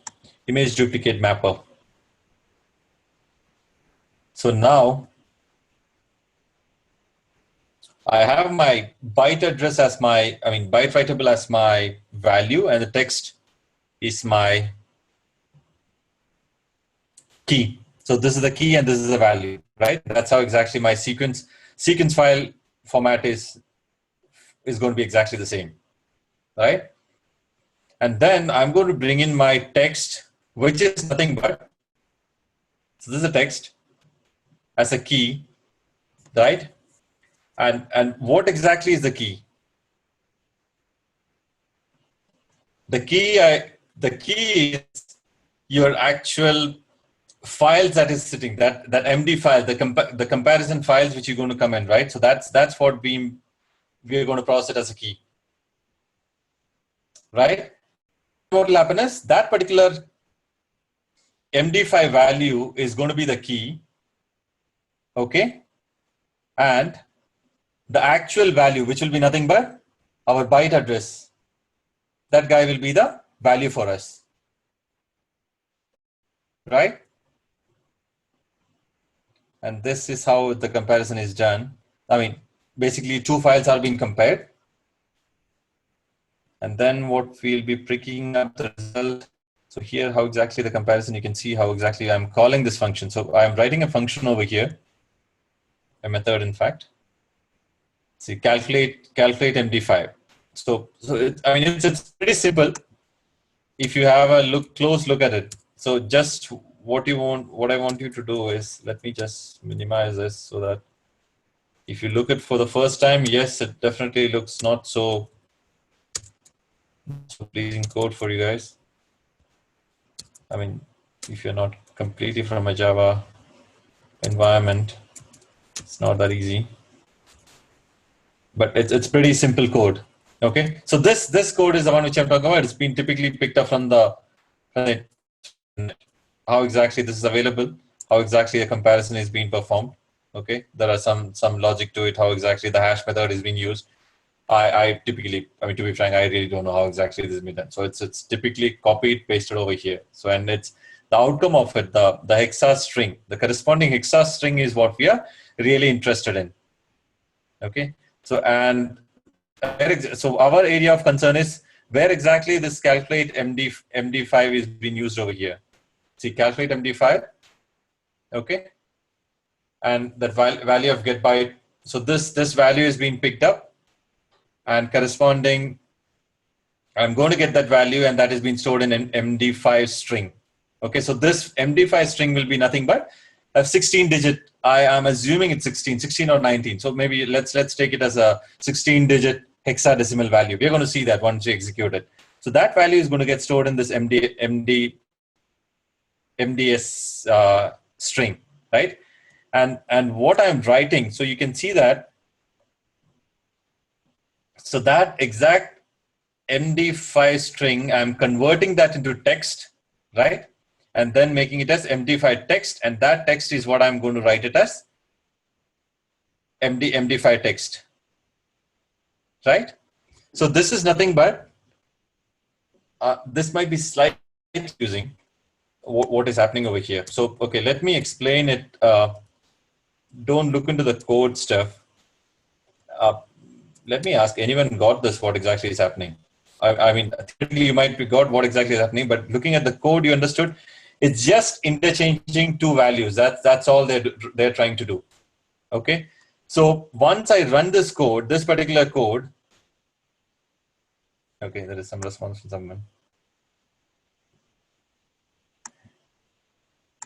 mapper. So now I have my byte address as my, byte writable as my value, and the text is my key. So this is the key and this is the value, right? That's how exactly my sequence file format is going to be exactly the same, right? And then I'm going to bring in my text, which is nothing but, so this is a text as a key, right? And what exactly is the key? The key is your actual files that is sitting, that MD file, the comparison files which you're going to come in, right? So that's what we're going to process as a key, right? What will happen is that particular MD5 value is going to be the key, okay? And the actual value, which will be nothing but our byte address, that guy will be the value for us, right? And this is how the comparison is done. Basically two files are being compared. And then what we'll be picking up the result. So here, how exactly the comparison, you can see how exactly I'm calling this function. So I'm writing a function over here, a method, in fact. See, calculate MD5. So it's pretty simple if you have a close look at it. So just what I want you to do is, let me just minimize this so that if you look at for the first time, yes, it definitely looks not so pleasing code for you guys. If you're not completely from a Java environment, it's not that easy. But it's pretty simple code. Okay, so this code is the one which I'm talking about. It's been typically picked up from the how exactly this is available, how exactly a comparison is being performed. Okay, there are some logic to it, how exactly the hash method is being used. I typically, to be frank, I really don't know how exactly this is being done. So it's typically copied, pasted over here. So, and it's the outcome of it, the hexa string, the corresponding hexa string is what we are really interested in. Okay, so so our area of concern is where exactly this calculate MD5 is being used over here. See, calculate MD5, okay, and that value of get byte. So this value is being picked up, and corresponding, I'm going to get that value, and that is being stored in an MD5 string. Okay, so this MD5 string will be nothing but a 16-digit. I am assuming it's 16 or 19. So maybe let's take it as a 16-digit hexadecimal value. We're going to see that once we execute it. So that value is going to get stored in this MDS string, right? And what I'm writing, so you can see that. So that exact MD5 string, I'm converting that into text, right? And then making it as MD5 text, and that text is what I'm going to write it as MD5 text, right? So this is nothing but, this might be slightly confusing what is happening over here. So, okay, let me explain it. Don't look into the code stuff. Let me ask, anyone got this, what exactly is happening? Theoretically, you might be got what exactly is happening, but looking at the code, you understood. It's just interchanging two values. That's all they're trying to do. Okay. So once I run this code, this particular code, okay, there is some response from someone.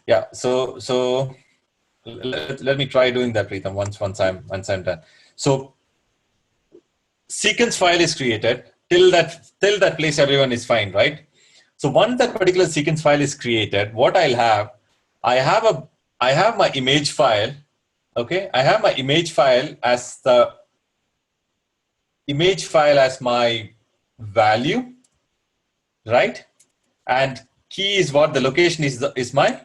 Yeah. So let me try doing that, Preetham, once I'm done. So sequence file is created. Till that place, everyone is fine, right? So once that particular sequence file is created, what I'll have, I have my image file. Okay, I have my image file as my value, right? And key is what the location is my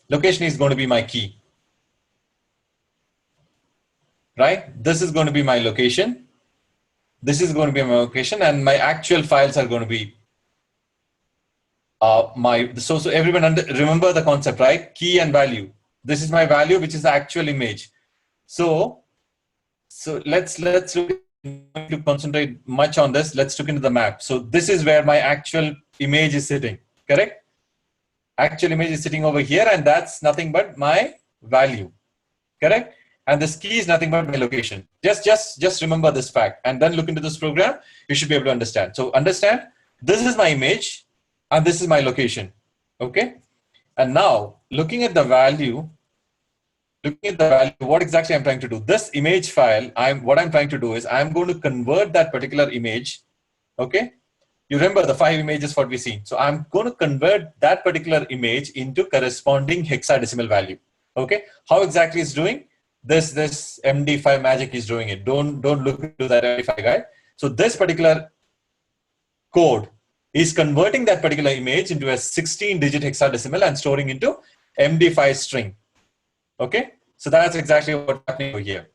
location is going to be my key, right? This is going to be my location. This is going to be my location, and my actual files are going to be so everyone remember the concept, right? Key and value. This is my value, which is the actual image. So let's look to concentrate much on this. Let's look into the map. So this is where my actual image is sitting, correct? Actual image is sitting over here, and that's nothing but my value, correct? And this key is nothing but my location. Just remember this fact, and then look into this program. You should be able to understand. So understand, this is my image, and this is my location, okay? And now looking at the value, what exactly I'm trying to do? This image file, what I'm trying to do is I'm going to convert that particular image, okay? You remember the 5 images what we see. So I'm going to convert that particular image into corresponding hexadecimal value, okay? How exactly it's doing? This MD5 magic is doing it. Don't look into that MD5 guy. So this particular code is converting that particular image into a 16-digit hexadecimal and storing into MD5 string. Okay, so that's exactly what's happening over here.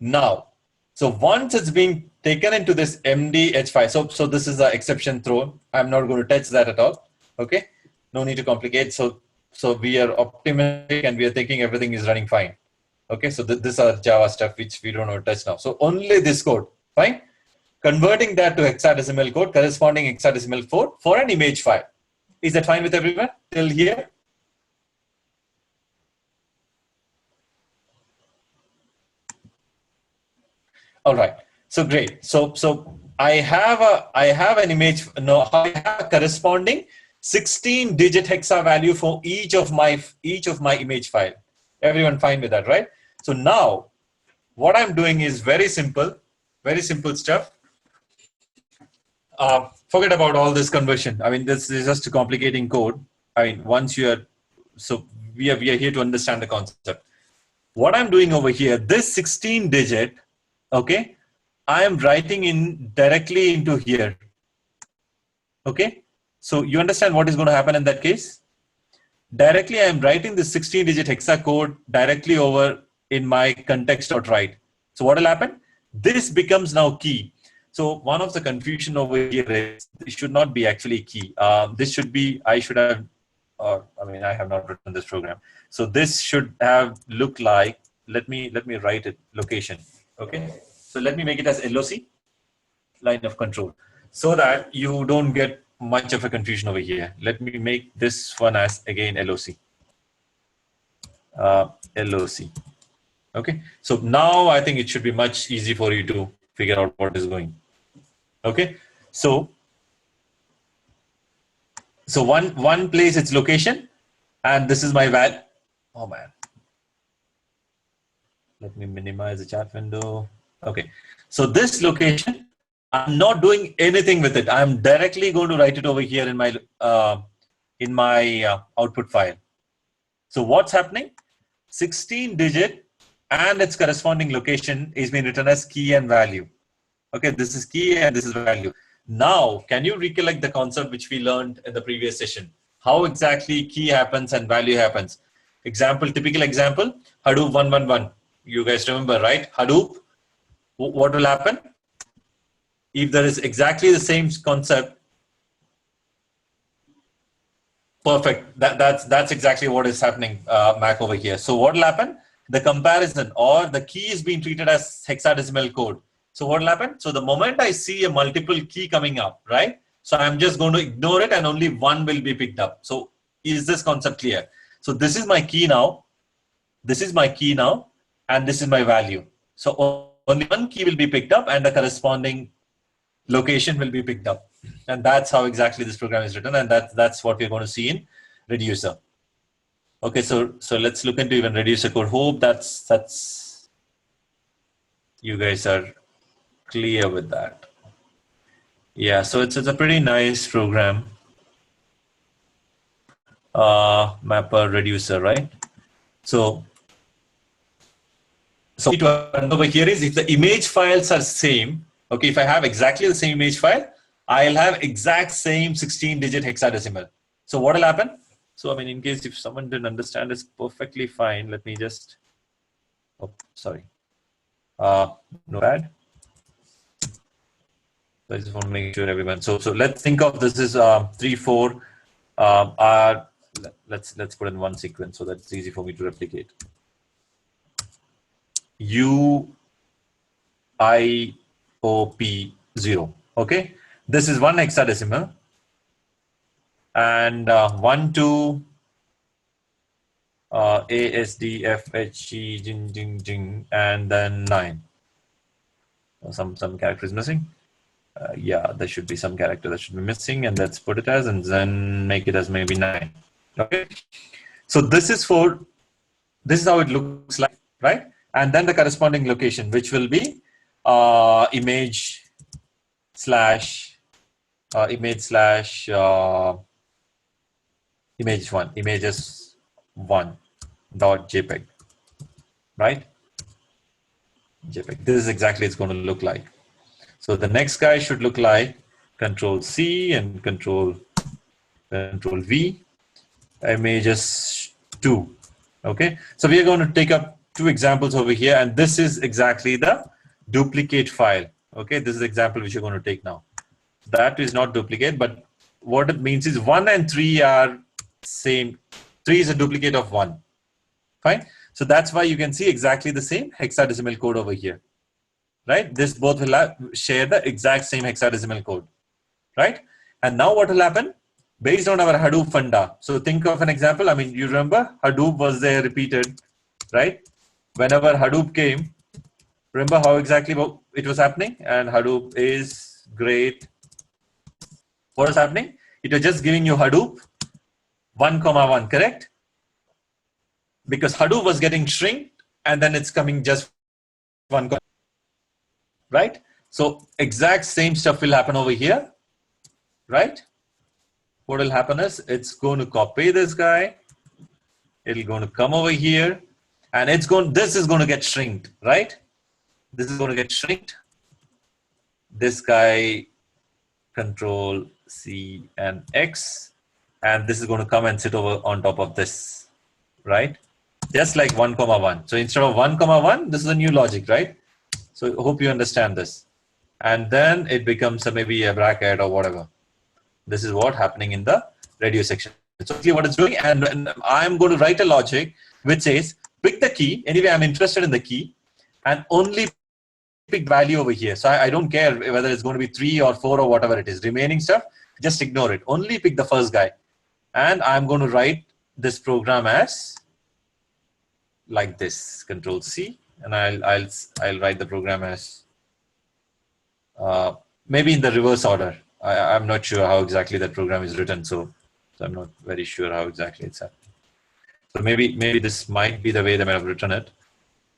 Now, so once it's being taken into this MDH5, so this is the exception thrown. I'm not going to touch that at all. Okay, no need to complicate. So we are optimistic and we are thinking everything is running fine. Okay, so this are Java stuff which we don't want to touch now. So only this code, fine. Converting that to hexadecimal code, corresponding hexadecimal code for an image file. Is that fine with everyone till here? All right. So great. So I have an image. No, I have a corresponding 16-digit hexa value for each of my image file. Everyone fine with that, right? So now what I'm doing is very simple stuff. Forget about all this conversion. I mean, this is just a complicating code. I mean, once you are, so we are here to understand the concept. What I'm doing over here, this 16-digit, okay, I am writing in directly into here. Okay, so you understand what is going to happen in that case? Directly, I am writing the 16-digit hexa code directly over in my context.write. So what will happen? This becomes now key. So one of the confusion over here is this should not be actually key. This should be, I should have, I mean, I have not written this program. So this should have looked like, let me write it, location. Okay. So let me make it as LOC, line of control, so that you don't get much of a confusion over here. Let me make this one as again LOC. LOC. Okay. So now I think it should be much easy for you to figure out what is going. Okay. So one place it's location, and this is my val. Oh man. Let me minimize the chat window. Okay. So this location, I'm not doing anything with it. I'm directly going to write it over here in my output file. So what's happening? 16-digit and its corresponding location is being written as key and value. Okay, this is key and this is value. Now, can you recollect the concept which we learned in the previous session? How exactly key happens and value happens? Example, typical example, Hadoop 111. You guys remember, right? Hadoop, what will happen? If there is exactly the same concept, perfect. That's exactly what is happening, Mac over here. So what will happen? The comparison or the key is being treated as hexadecimal code. So what will happen? So the moment I see a multiple key coming up, right? So I'm just going to ignore it and only one will be picked up. So is this concept clear? So this is my key now. This is my key now. And this is my value. So only one key will be picked up and the corresponding location will be picked up. And that's how exactly this program is written. And that's what we're going to see in Reducer. Okay, so let's look into even reducer code. Hope that's you guys are clear with that. Yeah, so it's a pretty nice program. Mapper reducer, right? So over here is if the image files are same, okay, if I have exactly the same image file, I'll have exact same 16-digit hexadecimal. So what will happen? So, I mean, in case if someone didn't understand, it's perfectly fine. Let me just, oh, sorry. No bad. So I just want to make sure everyone. So let's think of this is 3, 4. Let's put in one sequence so that it's easy for me to replicate. U I O P 0. Okay, this is one hexadecimal, and 1, 2 A S D F H G jing jing jing, and then 9. Some character is missing. Yeah, there should be some character that should be missing, and let's put it as, and then make it as maybe 9. Okay, so this is how it looks like, right? And then the corresponding location, which will be image slash images 1 dot JPEG, right? JPEG. This is exactly it's going to look like. So the next guy should look like Control C and Control V, images 2. Okay, so we are going to take up 2 examples over here, and this is exactly the duplicate file. Okay, this is the example which you're going to take now. That is not duplicate, but what it means is 1 and 3 are same. 3 is a duplicate of 1. Fine. So that's why you can see exactly the same hexadecimal code over here. Right? This both will share the exact same hexadecimal code. Right? And now what will happen? Based on our Hadoop funda. So think of an example. I mean, you remember Hadoop was there repeated, right? Whenever Hadoop came, remember how exactly it was happening? And Hadoop is great. What was happening? It was just giving you Hadoop 1, 1, correct? Because Hadoop was getting shrinked, and then it's coming just 1, right? So exact same stuff will happen over here, right? What will happen is it's going to copy this guy. It'll going to come over here, and this is going to get shrinked, right? This is going to get shrinked. This guy, Control C and X, and this is going to come and sit over on top of this, right? Just like 1, 1. So instead of 1, 1, this is a new logic, right? So I hope you understand this. And then it becomes maybe a bracket or whatever. This is what happening in the radio section. So what it's doing, and I'm going to write a logic which says pick the key. Anyway, I'm interested in the key, and only pick value over here. So I don't care whether it's going to be 3 or 4 or whatever it is. Remaining stuff, just ignore it. Only pick the first guy. And I'm going to write this program as like this, Control C, and I'll write the program as maybe in the reverse order. I'm not sure how exactly that program is written, so I'm not very sure how exactly it's happening. So maybe this might be the way they might have written it,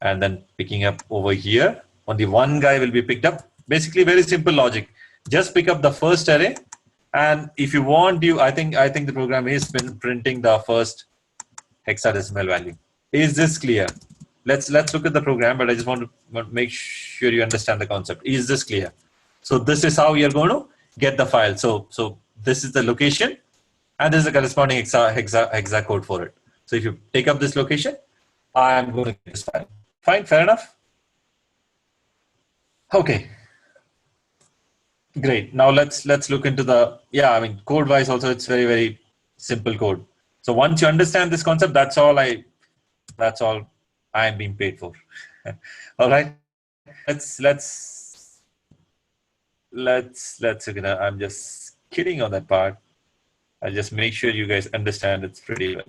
and then picking up over here. Only one guy will be picked up. Basically, very simple logic. Just pick up the first array, and if you want, I think the program is printing the first hexadecimal value. Is this clear? Let's look at the program, but I just want to make sure you understand the concept. Is this clear? So this is how you're going to get the file. So this is the location, and this is the corresponding hexa code for it. So if you take up this location, I'm going to get this file. Fine, fair enough. Okay, great. Now let's look into the code-wise also it's very simple code. So once you understand this concept, that's all I'm being paid for. All right, let's I'm just kidding on that part. I'll just make sure you guys understand it's pretty well.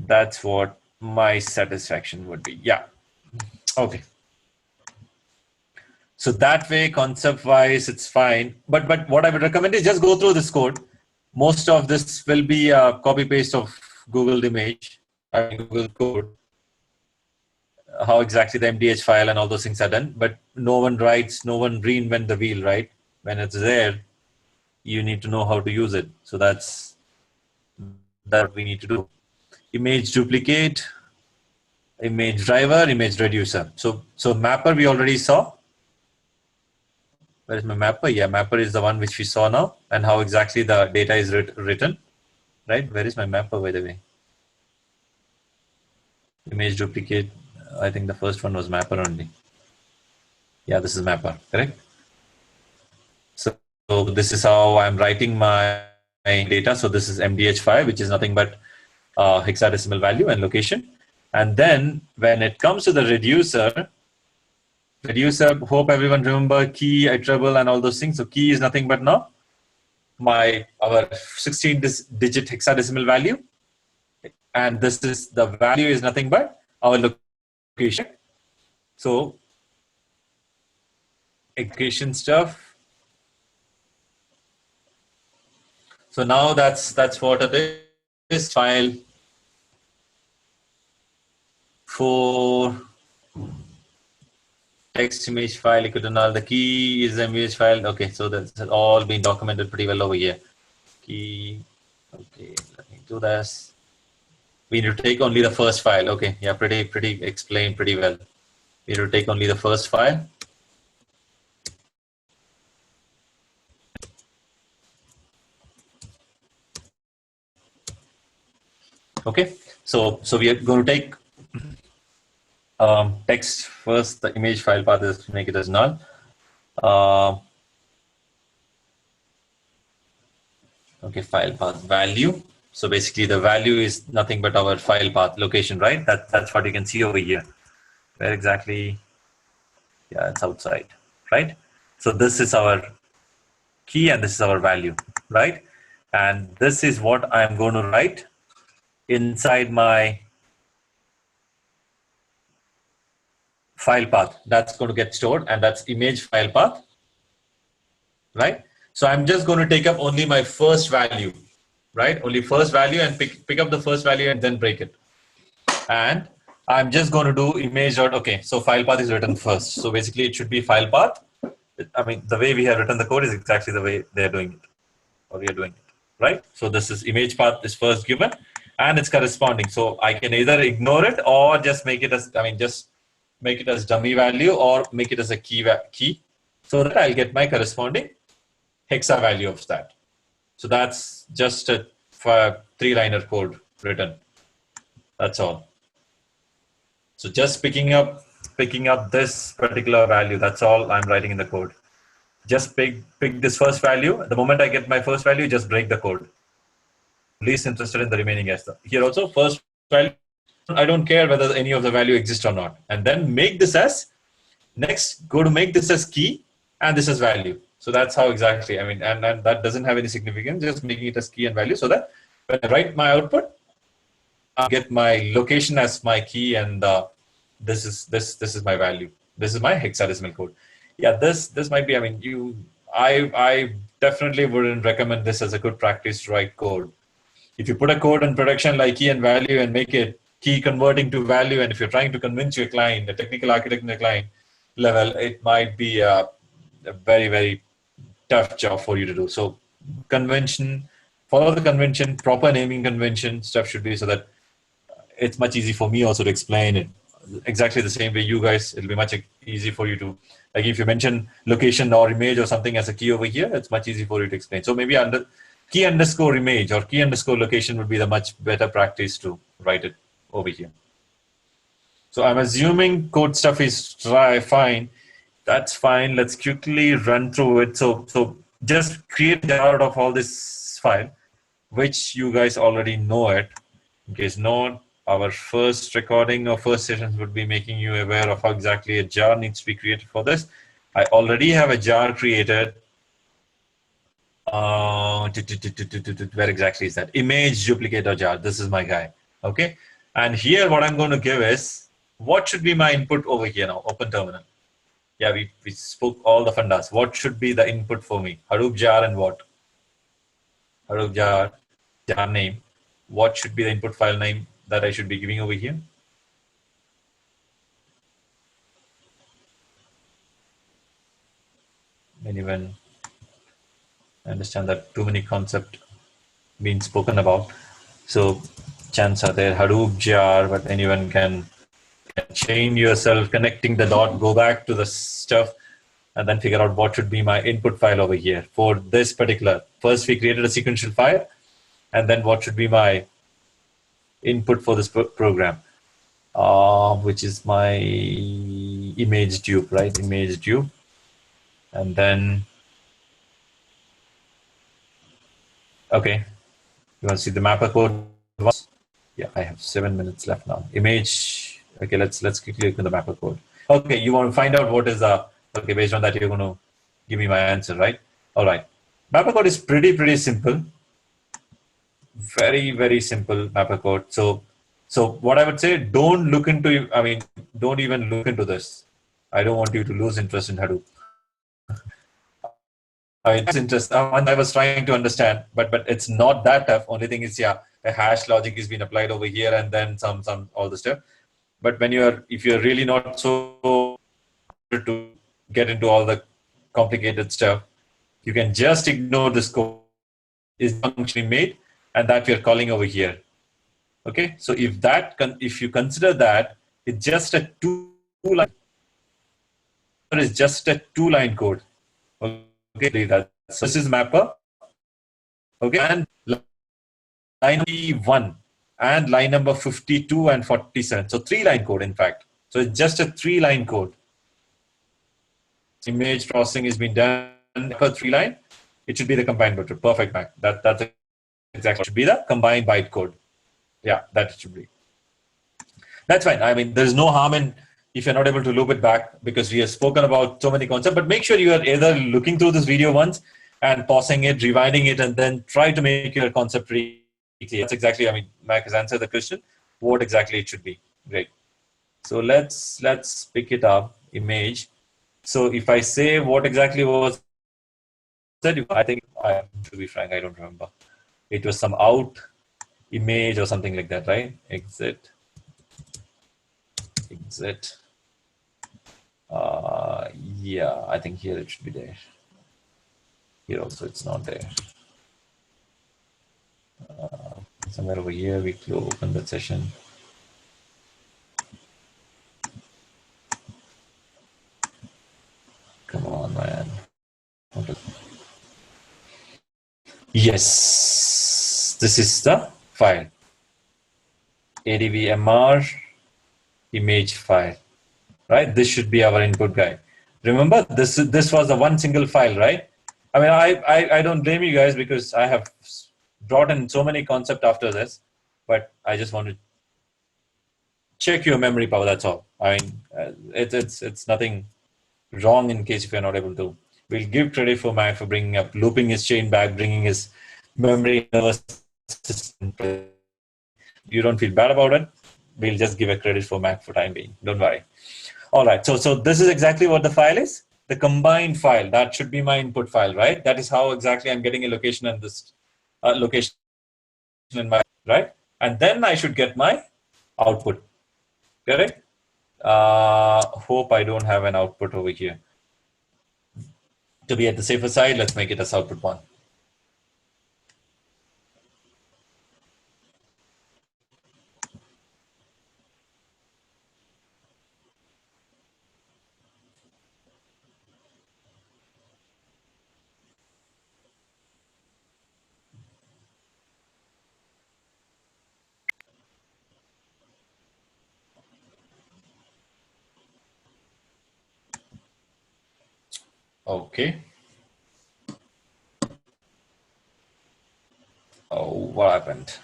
That's what my satisfaction would be. Yeah. Okay. So that way, concept-wise, it's fine. But what I would recommend is just go through this code. most of this will be a copy paste of Google image, I mean Google code, how exactly the MDH file and all those things are done. But no one writes, no one reinvent the wheel, right? When it's there, you need to know how to use it. So that's what we need to do. Image duplicate, image driver, image reducer. So mapper we already saw. Where is my mapper? Yeah, mapper is the one which we saw now, and how exactly the data is written, right? Where is my mapper, by the way? Image duplicate. I think the first one was mapper only. Yeah, this is mapper, correct? So this is how I'm writing my data. So this is MDH5, which is nothing but hexadecimal value and location. And then when it comes to the reducer, hope everyone remember key, iterable, and all those things. So key is nothing but now our 16-digit hexadecimal value, and this is the value is nothing but our location. So location stuff. So now that's what it is. File for text image file equal to null. The key is the image file. Okay, so that's all been documented pretty well over here. Key. Okay, let me do this. We need to take only the first file. Okay, yeah, pretty explained pretty well. We need to take only the first file. Okay, so we are going to take text first. The image file path is make it as null. Okay, file path value. So basically, the value is nothing but our file path location, right? That's what you can see over here. Where exactly? Yeah, it's outside, right? So this is our key and this is our value, right? And this is what I'm going to write inside my file path. That's going to get stored, and that's image file path, right? So I'm just going to take up only my first value, right? Only first value, and pick up the first value and then break it. And I'm just going to do image dot. Okay, so file path is written first. So basically, it should be file path. I mean, the way we have written the code is exactly the way they're doing it, or we are doing it, right? So this is image path is first given, and it's corresponding. So I can either ignore it or just make it as, just make it as dummy value or make it as a key, so that I'll get my corresponding hexa value of that. So that's just a 3-liner code written. That's all. So just picking up this particular value. That's all I'm writing in the code. Just pick this first value. The moment I get my first value, just break the code. Least interested in the remaining as here also first value. I don't care whether any of the value exists or not. And then make this as next. Go to make this as key and this is value. So that's how exactly. I mean, and that doesn't have any significance. Just making it as key and value so that when I write my output, I get my location as my key and this is my value. This is my hexadecimal code. Yeah, this might be. I mean, I definitely wouldn't recommend this as a good practice to write code. If you put a code in production like key and value and make it key converting to value, and if you're trying to convince your client, the technical architect in the client level, it might be a very, very tough job for you to do. So convention, follow the convention, proper naming convention stuff should be so that it's much easy for me also to explain it exactly the same way you guys. It'll be much easy for you to, like if you mention location or image or something as a key over here, it's much easy for you to explain. So maybe under key underscore image or key underscore location would be the much better practice to write it over here. So I'm assuming code stuff is fine. That's fine. Let's quickly run through it. So just create a jar out of all this file, which you guys already know it. In case not, our first recording or first sessions would be making you aware of how exactly a jar needs to be created for this. I already have a jar created. Where exactly is that? Image duplicator jar. This is my guy. Okay. And here what I'm going to give is, what should be my input over here now? Open terminal. Yeah, we spoke all the fundas. What should be the input for me? Hadoop jar and what? Hadoop jar name. What should be the input file name that I should be giving over here? Anyone understand that too many concepts being spoken about? So chance are there, Hadoop jar, but anyone can chain yourself, connecting the dot, go back to the stuff, and then figure out what should be my input file over here for this particular. First, we created a sequential file, and then what should be my input for this program, which is my image tube, right? Image tube, and then okay, you want to see the mapper code once? Yeah, I have 7 minutes left now. Image. Okay, let's quickly look at the mapper code. Okay, you want to find out what is the okay. Based on that, you're going to give me my answer, right? All right. Mapper code is pretty simple. Very simple mapper code. So what I would say, don't look into. I mean, don't even look into this. I don't want you to lose interest in Hadoop. I mean, it's interesting. I was trying to understand, but it's not that tough. Only thing is, yeah, a hash logic is being applied over here, and then some all the stuff. But when if you're really not so to get into all the complicated stuff, you can just ignore this code is functionally made, and that we're calling over here. Okay, so if you consider that it's just a two-line, it's just a two-line code. Okay, so this is mapper. Okay, and line 1 and line number 52 and 47. So three-line code, in fact. So it's just a three-line code. Image processing has been done for three-line. It should be the combined byte. Perfect, Mac. That's exactly should be the combined bytecode. Yeah, that should be. That's fine. I mean, there's no harm in if you're not able to loop it back because we have spoken about so many concepts. But make sure you are either looking through this video once and pausing it, rewinding it, and then try to make your concept pretty clear. That's exactly. I mean, Mac has answered the question. What exactly it should be. Great. So let's pick it up. Image. So if I say what exactly was said, I think to be frank, I don't remember. It was some out image or something like that, right? Exit. Yeah, I think here it should be there. Here also it's not there. Somewhere over here we open that session. Come on, man. Yes, this is the file. advmr image file, right? This should be our input guide. Remember, this was the one single file, right? I mean, I don't blame you guys because I have brought in so many concepts after this, but I just want to check your memory power. That's all. I mean, it's nothing wrong in case if you're not able to. We'll give credit for Mac for bringing up, looping his chain back, bringing his memory nervous system. You don't feel bad about it. We'll just give a credit for Mac for time being. Don't worry. All right. So this is exactly what the file is. The combined file, that should be my input file, right? That is how exactly I'm getting a location and this location in my, right? And then I should get my output, correct? Hope I don't have an output over here. To be at the safer side, let's make it as output 1. Okay. Oh, what happened?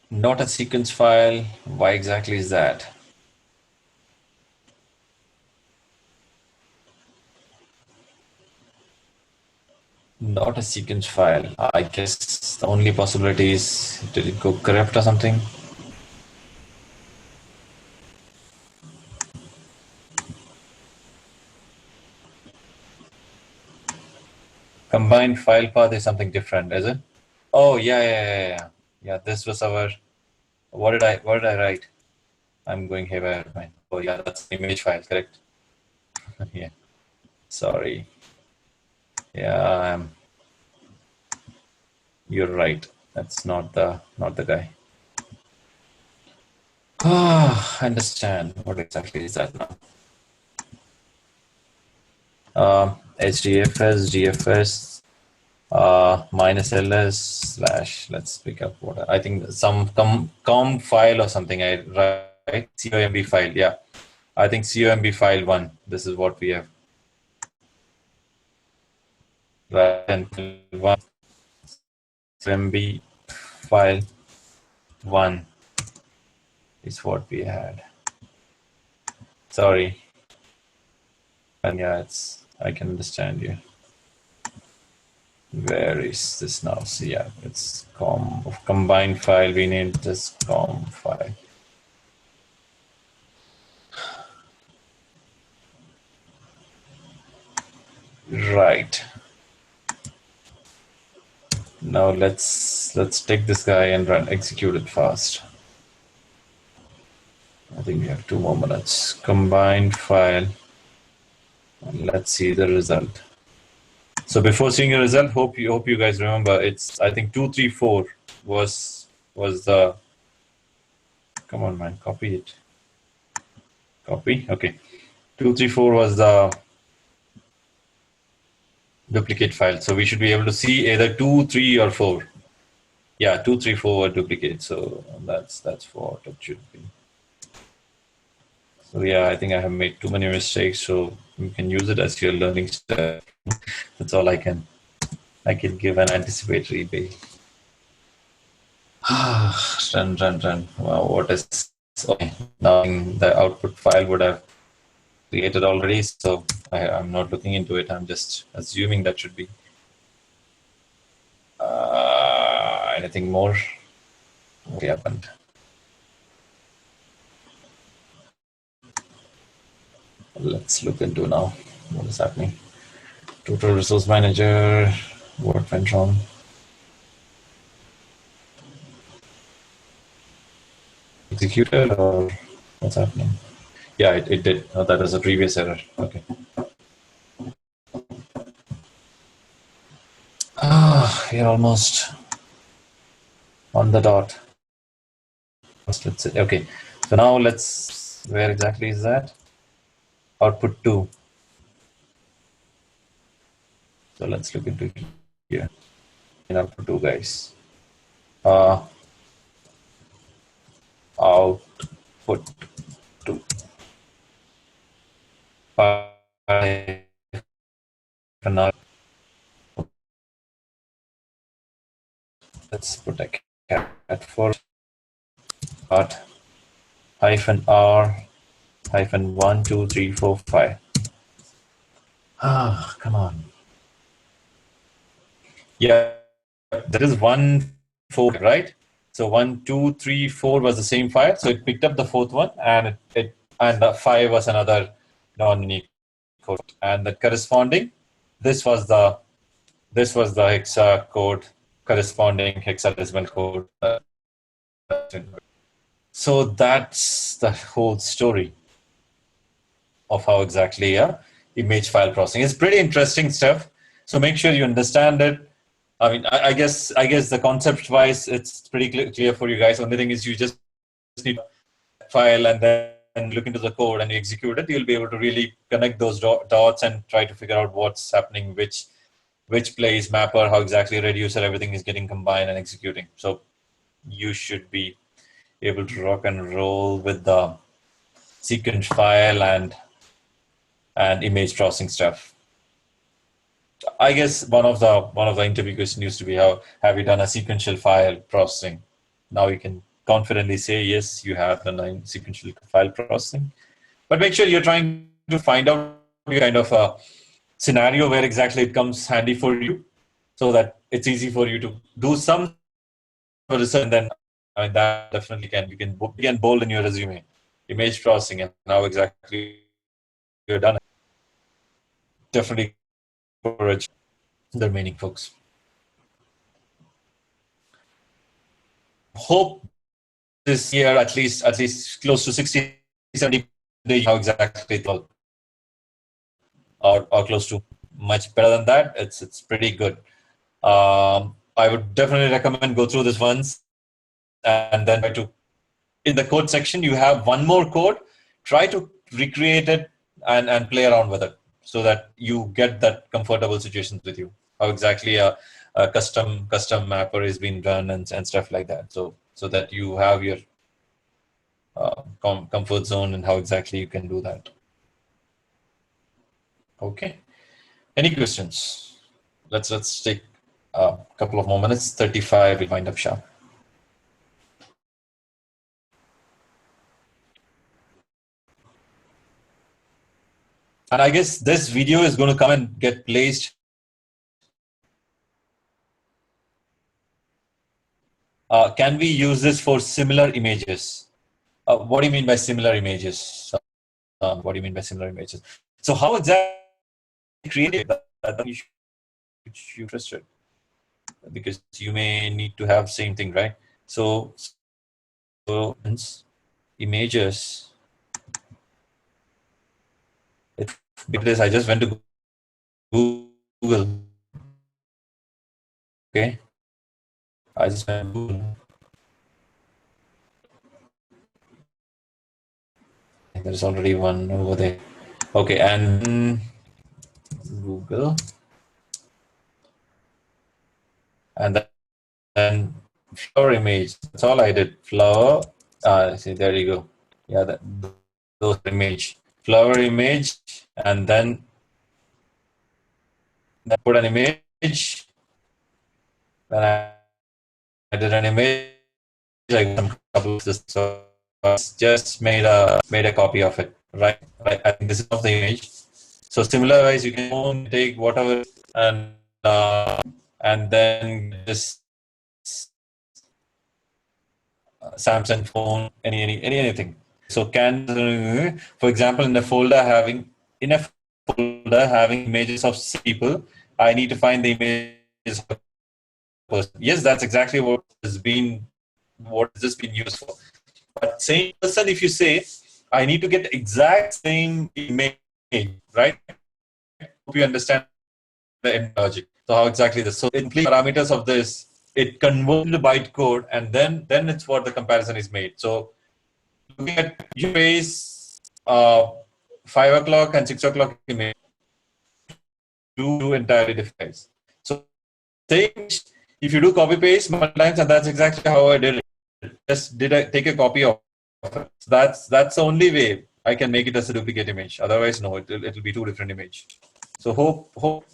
Not a sequence file. Why exactly is that? Not a sequence file. I guess the only possibility is did it go corrupt or something? combined file path is something different, is it? Oh yeah. Yeah, this was our. What did I write? I'm going haywire. Oh yeah, that's an image file, correct? Yeah. Sorry. Yeah, you're right. That's not the guy. Ah, I understand. What exactly is that now? HDFS, GFS, minus ls slash. Let's pick up what I think some com file or something. I write comb file. Yeah, I think comb file 1. This is what we have. Right, and one comb file 1 is what we had. Sorry. And yeah, I can understand you. Where is this now? So yeah, it's combined file. We need this com file. Right. Now let's take this guy and execute it fast. I think we have 2 more minutes. Combined file. And let's see the result. So before seeing the result, hope you guys remember. It's I think 234 was the. Come on, man, copy it. Copy. Okay, 234 was the duplicate file. So we should be able to see either 2, 3, or 4. Yeah, 2, 3, 4 were duplicate. So that's what it should be. So yeah, I think I have made too many mistakes. So you can use it as your learning step. That's all I can give an anticipatory bail. Run. Wow, what is okay? Now the output file would have created already, so I'm not looking into it. I'm just assuming that should be. Anything more? What happened? Let's look into now. What is happening? Total resource manager. What went wrong? Executed or what's happening? Yeah, it did. Oh, that was a previous error. Okay. We're almost on the dot. Let's say, okay. So now where exactly is that? Output 2. So let's look into here. In output 2, guys. Output 2. Let's put a cat for part -r -1 2 3 4 5. Come on. Yeah, there is 1 4, right? So 1 2 3 4 was the same file, so it picked up the 4th one, and and the 5 was another non-unique code, and the corresponding this was the hexa code, corresponding hexadecimal code. So that's the whole story of how exactly image file processing. It's pretty interesting stuff. So make sure you understand it. I mean, I guess the concept wise, it's pretty clear for you guys. Only thing is you just need a file and then look into the code and you execute it. You'll be able to really connect those dots and try to figure out what's happening, which place, mapper, how exactly reducer, everything is getting combined and executing. So you should be able to rock and roll with the sequence file and image processing stuff. I guess one of the interview questions used to be, how have you done a sequential file processing? Now you can confidently say yes, you have done a sequential file processing. But make sure you're trying to find out kind of a scenario where exactly it comes handy for you, so that it's easy for you to do some research. And then I mean that definitely you can bold in your resume, image processing, and how exactly you're done it. Definitely encourage. the remaining folks. Hope this year at least close to 60-70 how exactly or close to. Much better than that. It's pretty good. I would definitely recommend go through this once and then try to, in the code section you have one more code, try to recreate it and play around with it so that you get that comfortable situations with you, how exactly a custom mapper is being done and stuff like that, so that you have your comfort zone and how exactly you can do that. Okay, any questions? Let's take a couple of more minutes. 35 we'll wind up sharp. And I guess this video is going to come and get placed. Can we use this for similar images? What do you mean by similar images? What do you mean by similar images? So how exactly create that you interested? Because you may need to have same thing, right? So images. Because I just went to Google. Okay. I just went to Google. There's already one over there. Okay, and Google. And then flower image. That's all I did. Flower. See, there you go. Yeah, those image. Flower image, and then put an image. Then I did an image. Like some couple of this, so I just made a copy of it. Right. I think this is of the image. So similar ways, you can take whatever and then this Samsung phone, anything. So for example, in a folder having images of people, I need to find the images of the person. Yes, that's exactly what has been used for. But same person, if you say, I need to get exact same image, right? Hope you understand the logic. So how exactly this? So in parameters of this, it converts to bytecode, and then it's what the comparison is made. So looking at your face, 5 o'clock and 6 o'clock image, two entirely different guys. So same, if you do copy paste multiple times, and that's exactly how I did it. Just take a copy of it. That's the only way I can make it as a duplicate image. Otherwise, no, it'll be two different image. So hope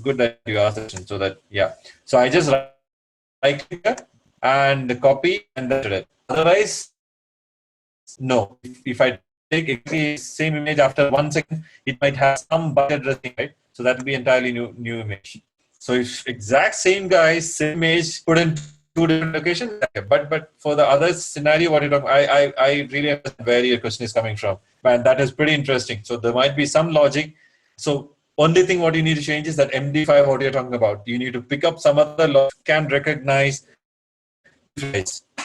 good that you asked this, so that So I just right click and copy and then it. Otherwise, no. If I take exactly the same image after 1 second, it might have some byte addressing, right? So that will be entirely new image. So if exact same guys, same image, put in two different locations, but for the other scenario, what you talk, I really understand where your question is coming from, and that is pretty interesting. So there might be some logic. So only thing what you need to change is that MD5 what you're talking about. You need to pick up some other logic can recognize.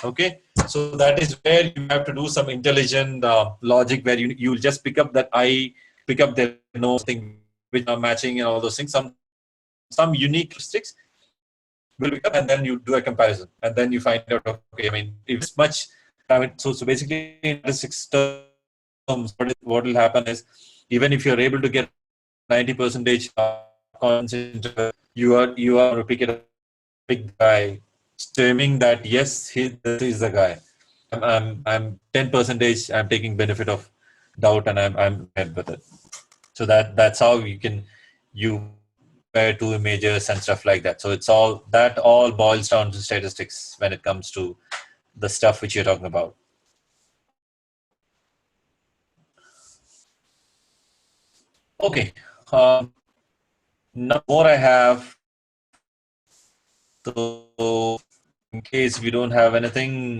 Okay, so that is where you have to do some intelligent logic where you'll just pick up that I pick up the thing which are matching and all those things. Some unique characteristics will pick up, and then you do a comparison, and then you find out, okay, I mean, if it's much, so basically in the 6 terms, what will happen is, even if you're able to get 90% confidence interval, you are replicating a big guy, claiming that yes, this is the guy. I'm 10%. I'm taking benefit of doubt, and I'm ahead with it. So that's how you compare two images and stuff like that. So it's all boils down to statistics when it comes to the stuff which you're talking about. Okay. Now more I have. So in case we don't have anything,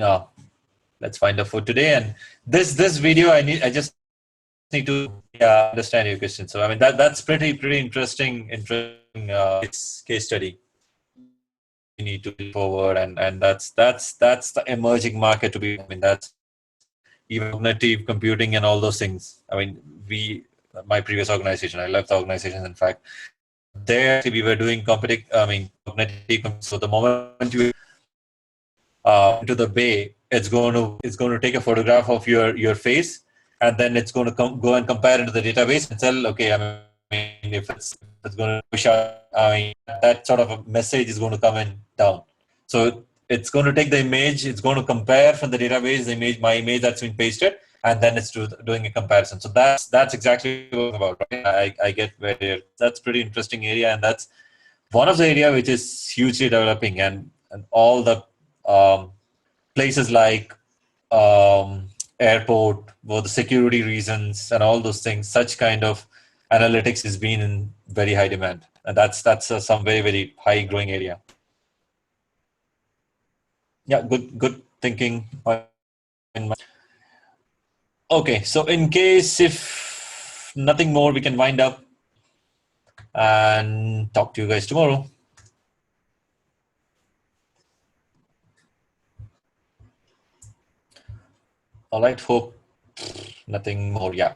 let's find out for today. And this video, I just need to understand your question. So I mean that's pretty interesting case study. You need to move forward, and that's the emerging market to be. I mean, that's even cognitive computing and all those things. I mean, my previous organization, I left the organization. In fact, there we were doing cognitive. So the moment you into the bay, it's going to take a photograph of your face, and then it's going to go and compare into the database and tell, okay, I mean, if it's going to push out, I mean, that sort of a message is going to come in down. So it's going to take the image, it's going to compare from the database the image, my image that's been pasted, and then it's doing a comparison. So that's exactly what I'm about. Right? I get where that's pretty interesting area, and that's one of the area which is hugely developing, and all the places like airport for the security reasons and all those things, such kind of analytics has been in very high demand, and that's some very very high growing area. Yeah, good thinking. Okay, so in case if nothing more, we can wind up and talk to you guys tomorrow. All right, hope nothing more. Yeah.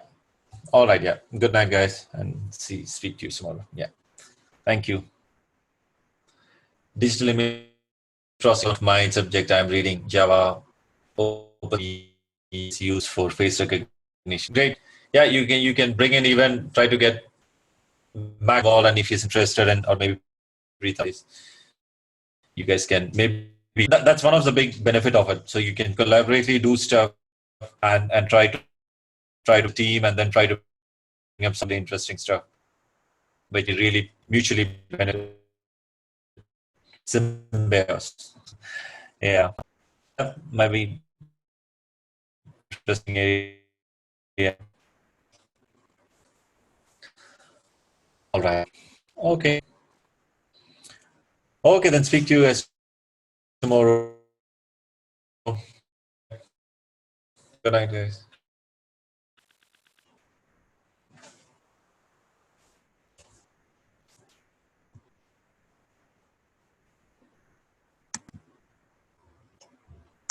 All right, yeah. Good night, guys, and speak to you tomorrow. Yeah. Thank you. Digital image processing of my subject. I'm reading Java. Open is used for face recognition. Great. Yeah, you can bring in, even try to get Mac wall, and if he's interested in, or maybe you guys can maybe that's one of the big benefit of it. So you can collaboratively do stuff, and try to team, and then try to bring up some interesting stuff, but you really mutually benefit. Symbiosis. Yeah, that might be interesting area. All right. Okay. Okay, then speak to you guys tomorrow. Good night, guys.